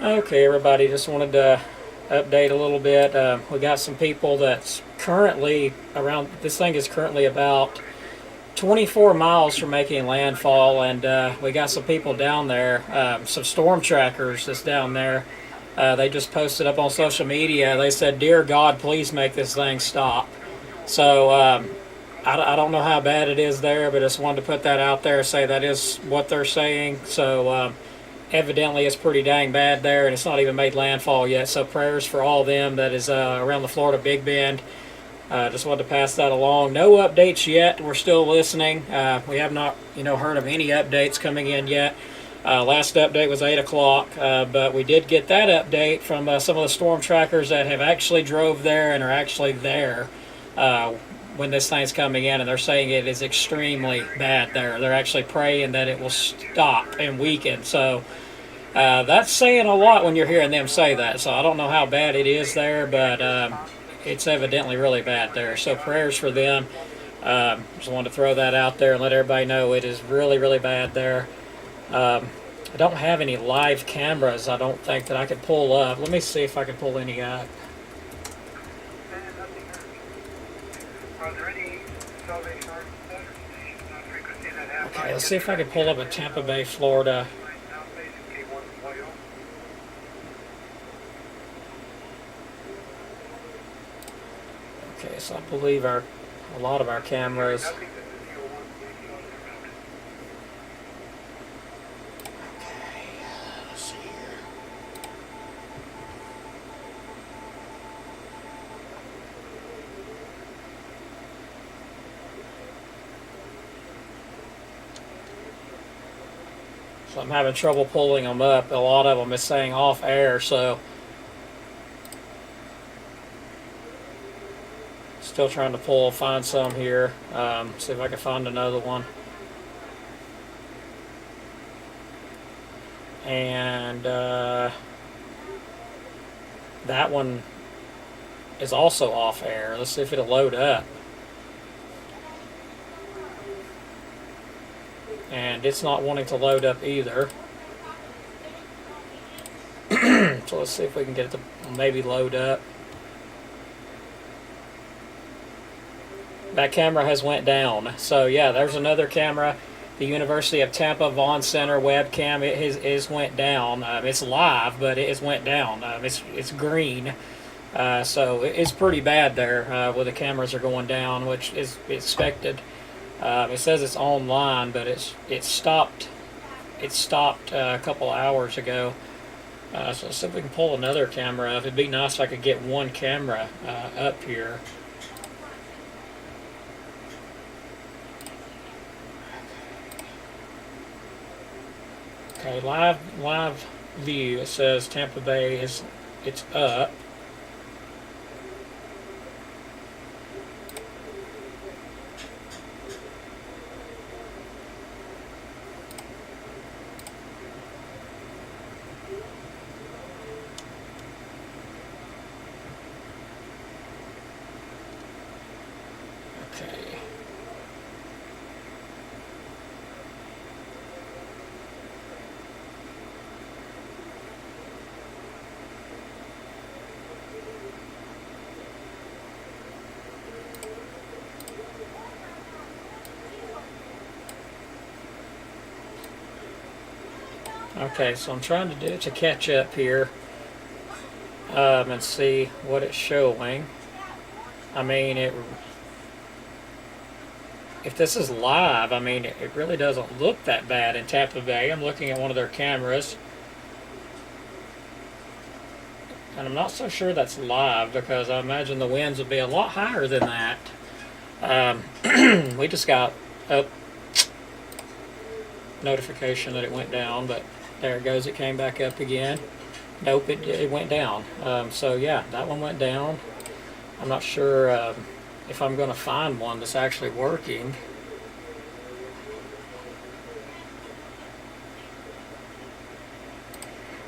Okay, everybody, just wanted to update a little bit. We got some people that's currently around, this thing is currently about 24 miles from making landfall, and we got some people down there, some storm trackers that's down there. They just posted up on social media. They said, "Dear God, please make this thing stop." So I don't know how bad it is there, but just wanted to put that out there, say that is what they're saying. So evidently it's pretty dang bad there, and it's not even made landfall yet. So prayers for all them that is around the Florida Big Bend. Just wanted to pass that along. No updates yet. We're still listening. We have not, heard of any updates coming in yet. Last update was 8 o'clock, but we did get that update from some of the storm trackers that have actually drove there and are actually there when this thing's coming in, and they're saying it is extremely bad there. They're actually praying that it will stop and weaken. So that's saying a lot when you're hearing them say that. So I don't know how bad it is there, but it's evidently really bad there. So prayers for them. Just wanted to throw that out there and let everybody know it is really, really bad there. I don't have any live cameras, I don't think, that I could pull up. Let me see if I can pull any up. Okay, let's see if I can pull up a Tampa Bay, Florida. Okay, so I believe a lot of our cameras. Okay, let's see here. So I'm having trouble pulling them up. A lot of them is saying off air, so still trying to find some here. See if I can find another one. And that one is also off air. Let's see if it'll load up. And it's not wanting to load up either. So let's see if we can get it to maybe load up. That camera has went down. So yeah, there's another camera. The University of Tampa Vaughn Center webcam, it is went down. It's live, but it has went down. It's green. So it's pretty bad there where the cameras are going down, which is expected. It says it's online, but it stopped. It stopped a couple hours ago. So let's see if we can pull another camera up. It'd be nice if I could get one camera up here. Okay, live view. It says Tampa Bay it's up. Okay. Okay, so I'm trying to do it to catch up here and see what it's showing. I mean, if this is live, I mean, it really doesn't look that bad in Tampa Bay. I'm looking at one of their cameras, and I'm not so sure that's live because I imagine the winds would be a lot higher than that. We just got a notification that it went down, but there it goes. It came back up again. Nope, it went down. So yeah, that one went down. I'm not sure if I'm going to find one that's actually working.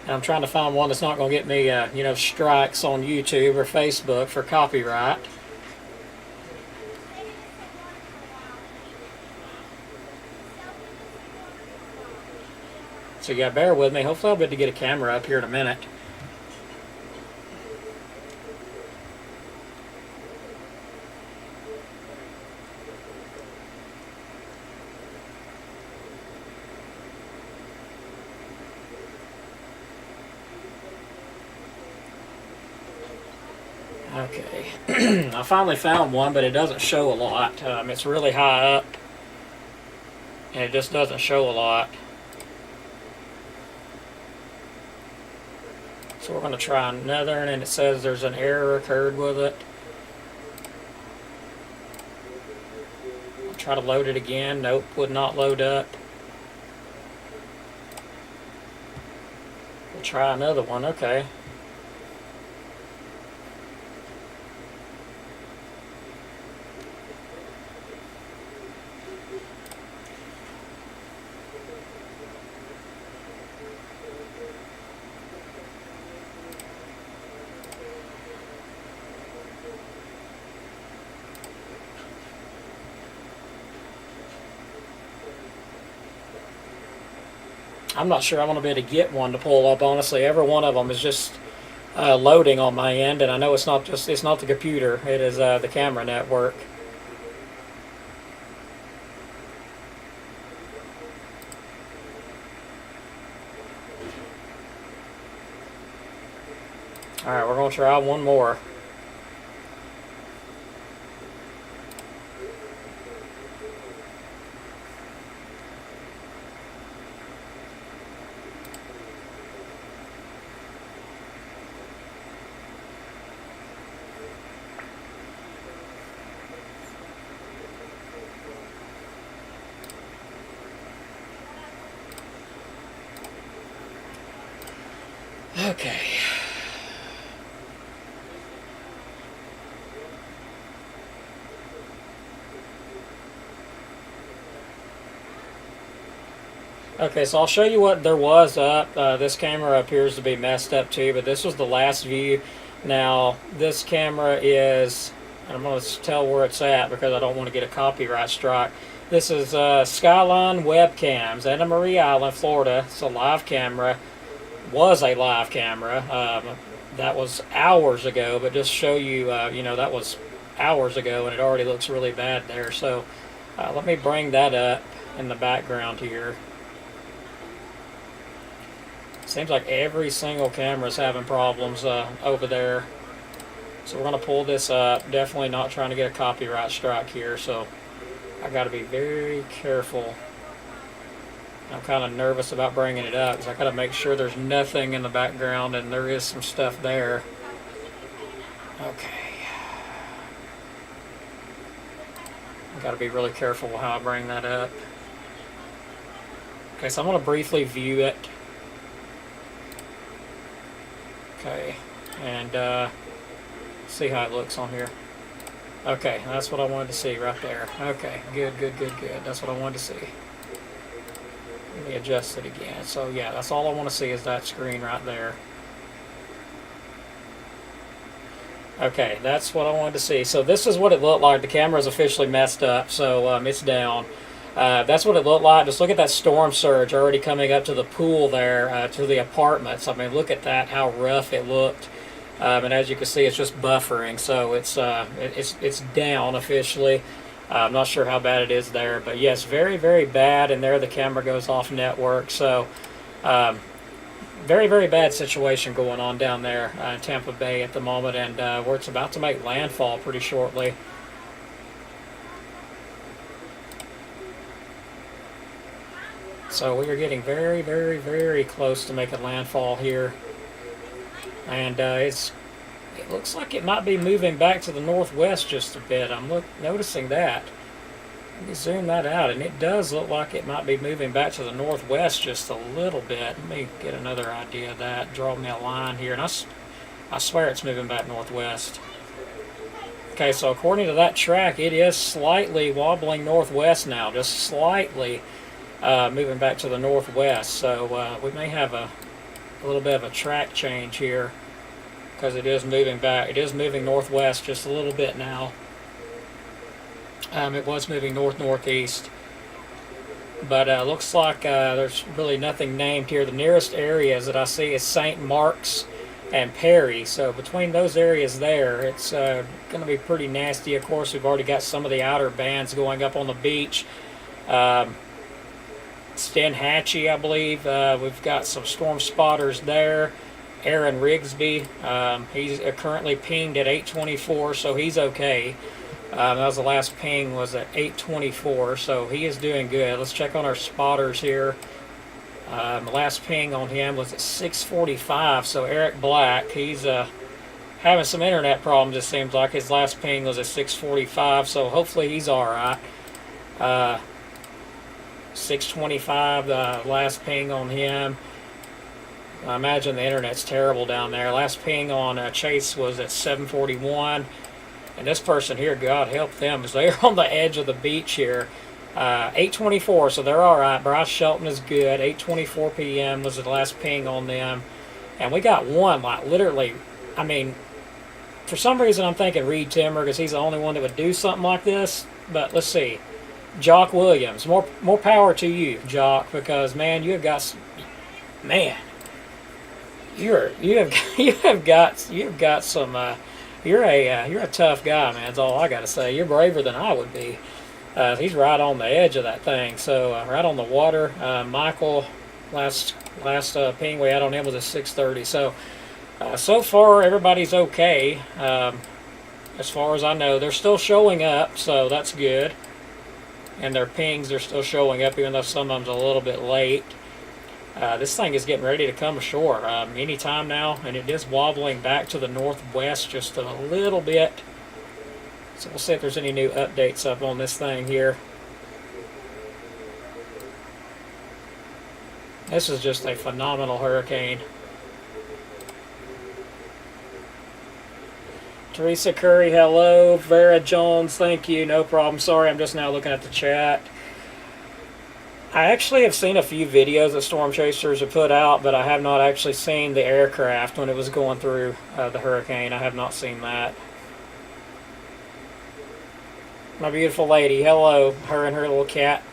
And I'm trying to find one that's not going to get me, strikes on YouTube or Facebook for copyright. So yeah, bear with me. Hopefully I'll be able to get a camera up here in a minute. Okay, I finally found one, but it doesn't show a lot. It's really high up, and it just doesn't show a lot. So we're going to try another, and it says there's an error occurred with it. I'll try to load it again. Nope, would not load up. We'll try another one. Okay. I'm not sure I'm going to be able to get one to pull up, honestly. Every one of them is just loading on my end, and I know it's not the computer, it is the camera network. Alright, we're going to try one more. Okay. Okay, so I'll show you what there was up. This camera appears to be messed up too, but this was the last view. Now, this camera is, I'm going to tell where it's at because I don't want to get a copyright strike. This is Skyline Webcams, Anna Marie Island, Florida. It's a live camera. Was a live camera. That was hours ago, but just show you, you know, that was hours ago, and it already looks really bad there. So let me bring that up in the background here. Seems like every single camera is having problems over there. So we're going to pull this up. Definitely not trying to get a copyright strike here, so I got to be very careful. I'm kind of nervous about bringing it up because I got to make sure there's nothing in the background, and there is some stuff there. Okay. I got to be really careful how I bring that up. Okay, so I'm going to briefly view it. Okay, and see how it looks on here. Okay, that's what I wanted to see right there. Okay, good. That's what I wanted to see. Let me adjust it again. So yeah, that's all I want to see is that screen right there. Okay, that's what I wanted to see. So this is what it looked like. The camera is officially messed up, so it's down. That's what it looked like. Just look at that storm surge already coming up to the pool there, to the apartments. I mean, look at that, how rough it looked. And as you can see, it's just buffering, so it's down officially. I'm not sure how bad it is there, but yes, very bad. And there the camera goes off network. So very bad situation going on down there in Tampa Bay at the moment, and where it's about to make landfall pretty shortly. So we are getting very close to making landfall here, and it looks like it might be moving back to the northwest just a bit. I'm noticing that. Let me zoom that out, and it does look like it might be moving back to the northwest just a little bit. Let me get another idea of that. Draw me a line here, and I swear it's moving back northwest. Okay, so according to that track, it is slightly wobbling northwest now, just slightly. Moving back to the northwest, so we may have a little bit of a track change here because it is moving back. It is moving northwest just a little bit now. It was moving northeast. But looks like there's really nothing named here. The nearest areas that I see is St. Mark's and Perry. So between those areas there, it's going to be pretty nasty. Of course, we've already got some of the outer bands going up on the beach. Stenhatchee, I believe. We've got some storm spotters there. Aaron Rigsby, he's currently pinged at 824, so he's okay. That was the last ping was at 824, so he is doing good. Let's check on our spotters here. The last ping on him was at 645, so Eric Black, he's having some internet problems, it seems like. His last ping was at 645, so hopefully he's alright. 625, the last ping on him. I imagine the internet's terrible down there. Last ping on Chase was at 741. And this person here, God help them, is they're on the edge of the beach here. 824, so they're alright. Bryce Shelton is good. 8:24 p.m. was the last ping on them. And we got one, like literally, I mean, for some reason I'm thinking Reed Timmer because he's the only one that would do something like this. But let's see. Jock Williams, more power to you, Jock, because man, you have got, man, you have got some. You're a tough guy, man. That's all I got to say. You're braver than I would be. He's right on the edge of that thing, so right on the water. Michael, last ping we had on him was at 6:30. So so far everybody's okay. As far as I know, they're still showing up, so that's good. And their pings are still showing up, even though some of them's a little bit late. This thing is getting ready to come ashore any time now, and it is wobbling back to the northwest just a little bit. So we'll see if there's any new updates up on this thing here. This is just a phenomenal hurricane. Teresa Curry, hello. Vera Jones, thank you. No problem. Sorry, I'm just now looking at the chat. I actually have seen a few videos that storm chasers have put out, but I have not actually seen the aircraft when it was going through the hurricane. I have not seen that. My beautiful lady, hello. Her and her little cat.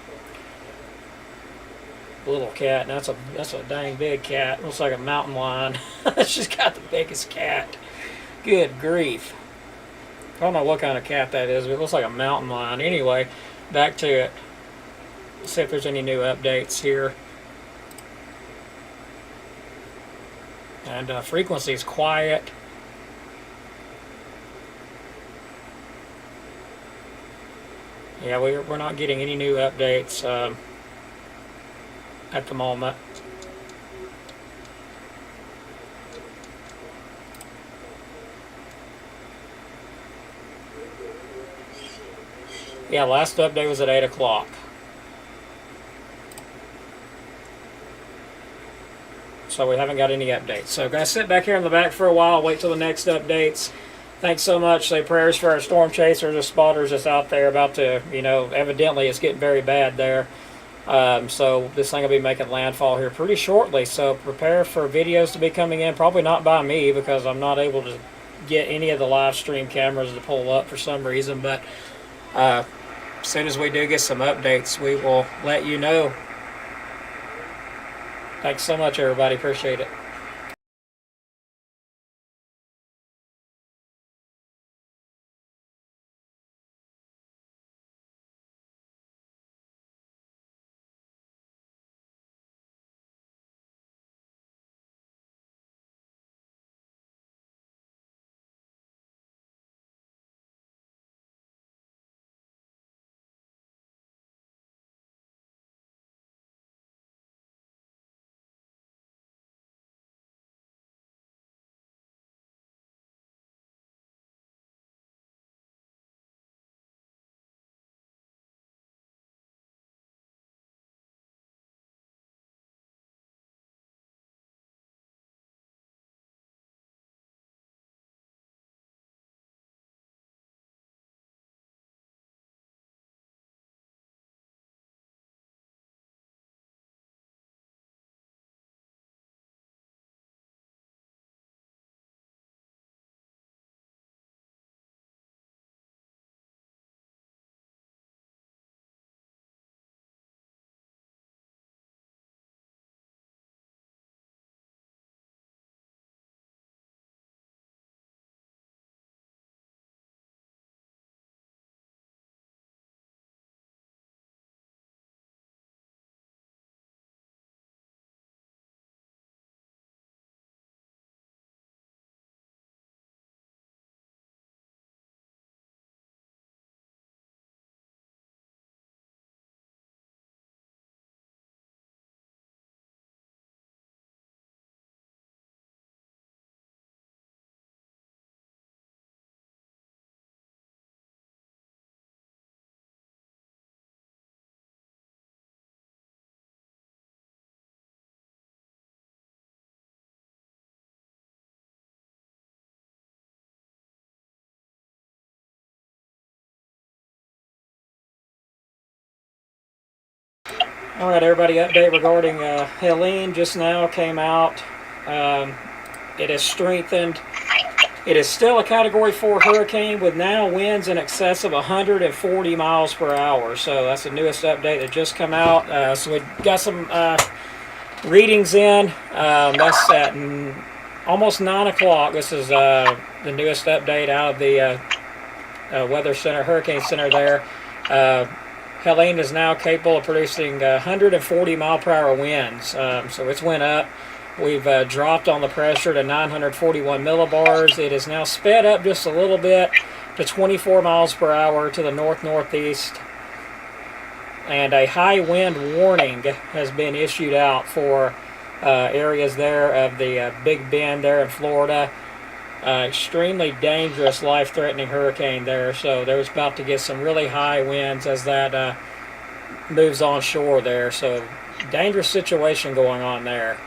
Little cat. That's a dang big cat. Looks like a mountain lion. She's got the biggest cat. Good grief. I don't know what kind of cat that is, but it looks like a mountain lion. Anyway, back to it. Let's see if there's any new updates here. And frequency is quiet. Yeah, we're not getting any new updates at the moment. Yeah, last update was at 8 o'clock. So we haven't got any updates. So I'm going to sit back here in the back for a while, wait till the next updates. Thanks so much. Say prayers for our storm chasers, the spotters that's out there about to, evidently it's getting very bad there. So this thing will be making landfall here pretty shortly. So prepare for videos to be coming in. Probably not by me because I'm not able to get any of the live stream cameras to pull up for some reason. But as soon as we do get some updates, we will let you know. Thanks so much, everybody. Appreciate it. All right, everybody, update regarding Helene just now came out. It has strengthened. It is still a Category 4 hurricane with now winds in excess of 140 miles per hour. So that's the newest update that just come out. So we got some readings in. That's at almost 9 o'clock. This is the newest update out of the Weather Center, Hurricane Center there. Helene is now capable of producing 140 mile per hour winds. So it's went up. We've dropped on the pressure to 941 millibars. It is now sped up just a little bit to 24 miles per hour to the north-northeast. And a high wind warning has been issued out for areas there of the Big Bend there in Florida. Extremely dangerous, life-threatening hurricane there. So there's about to get some really high winds as that moves on shore there. So dangerous situation going on there.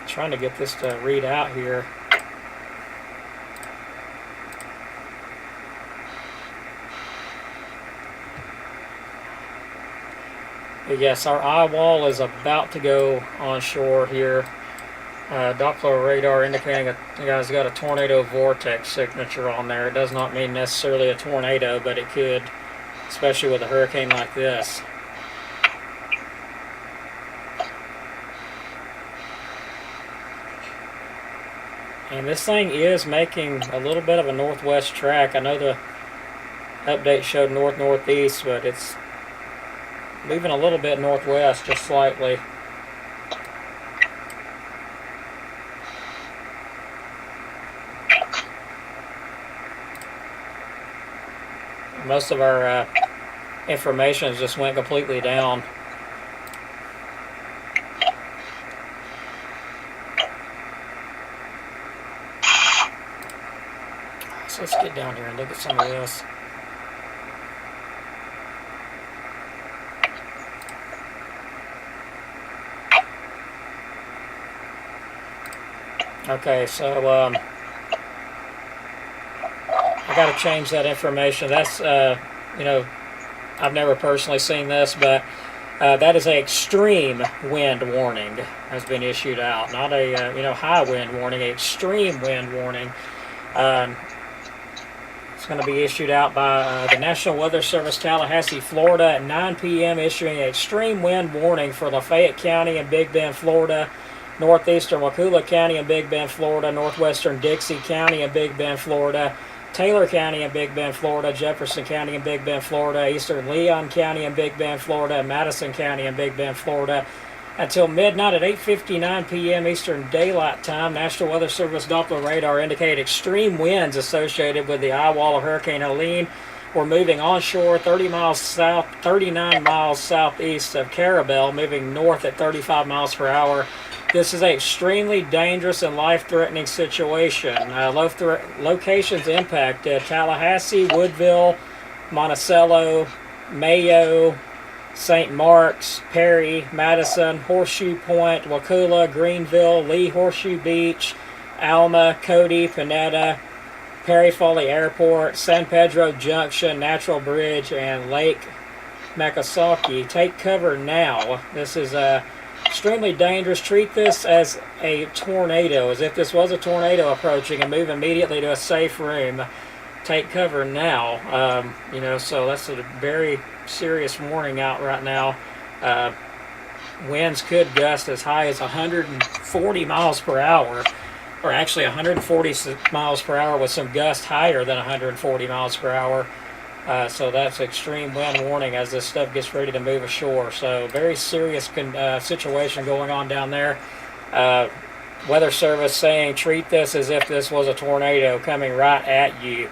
Trying to get this to read out here. But yes, our eye wall is about to go on shore here. Doppler radar indicating the guy's got a tornado vortex signature on there. It does not mean necessarily a tornado, but it could, especially with a hurricane like this. And this thing is making a little bit of a northwest track. I know the update showed north-northeast, but it's moving a little bit northwest, just slightly. Most of our information just went completely down. So let's get down here and look at some of this. Okay, so I got to change that information. That's I've never personally seen this, but that is an extreme wind warning has been issued out, not a high wind warning, an extreme wind warning. It's going to be issued out by the National Weather Service, Tallahassee, Florida, at 9 p.m., issuing an extreme wind warning for Lafayette County and Big Bend, Florida, northeastern Wakulla County and Big Bend, Florida, northwestern Dixie County and Big Bend, Florida, Taylor County and Big Bend, Florida, Jefferson County and Big Bend, Florida, eastern Leon County and Big Bend, Florida, and Madison County and Big Bend, Florida, until midnight at 8:59 p.m. Eastern Daylight Time. National Weather Service Doppler radar indicated extreme winds associated with the eye wall of Hurricane Helene were moving onshore 39 miles southeast of Carabel, moving north at 35 miles per hour. This is an extremely dangerous and life-threatening situation. Locations impacted: Tallahassee, Woodville, Monticello, Mayo, St. Marks, Perry, Madison, Horseshoe Point, Wakulla, Greenville, Lee Horseshoe Beach, Alma, Cody, Panetta, Perry Foley Airport, San Pedro Junction, Natural Bridge, and Lake Makasaki. Take cover now. This is extremely dangerous. Treat this as a tornado, as if this was a tornado approaching, and move immediately to a safe room. Take cover now. So that's a very serious warning out right now. Winds could gust as high as 140 miles per hour, or actually 140 miles per hour with some gusts higher than 140 miles per hour. So that's extreme wind warning as this stuff gets ready to move ashore. So very serious situation going on down there. Weather Service saying treat this as if this was a tornado coming right at you.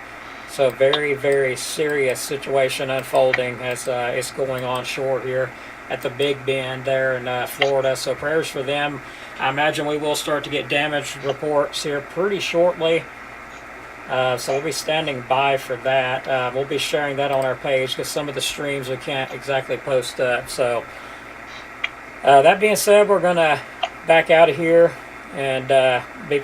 So very, very serious situation unfolding as it's going on shore here at the Big Bend there in Florida. So prayers for them. I imagine we will start to get damage reports here pretty shortly. So we'll be standing by for that. We'll be sharing that on our page because some of the streams we can't exactly post up. So that being said, we're going to back out of here and be prepared.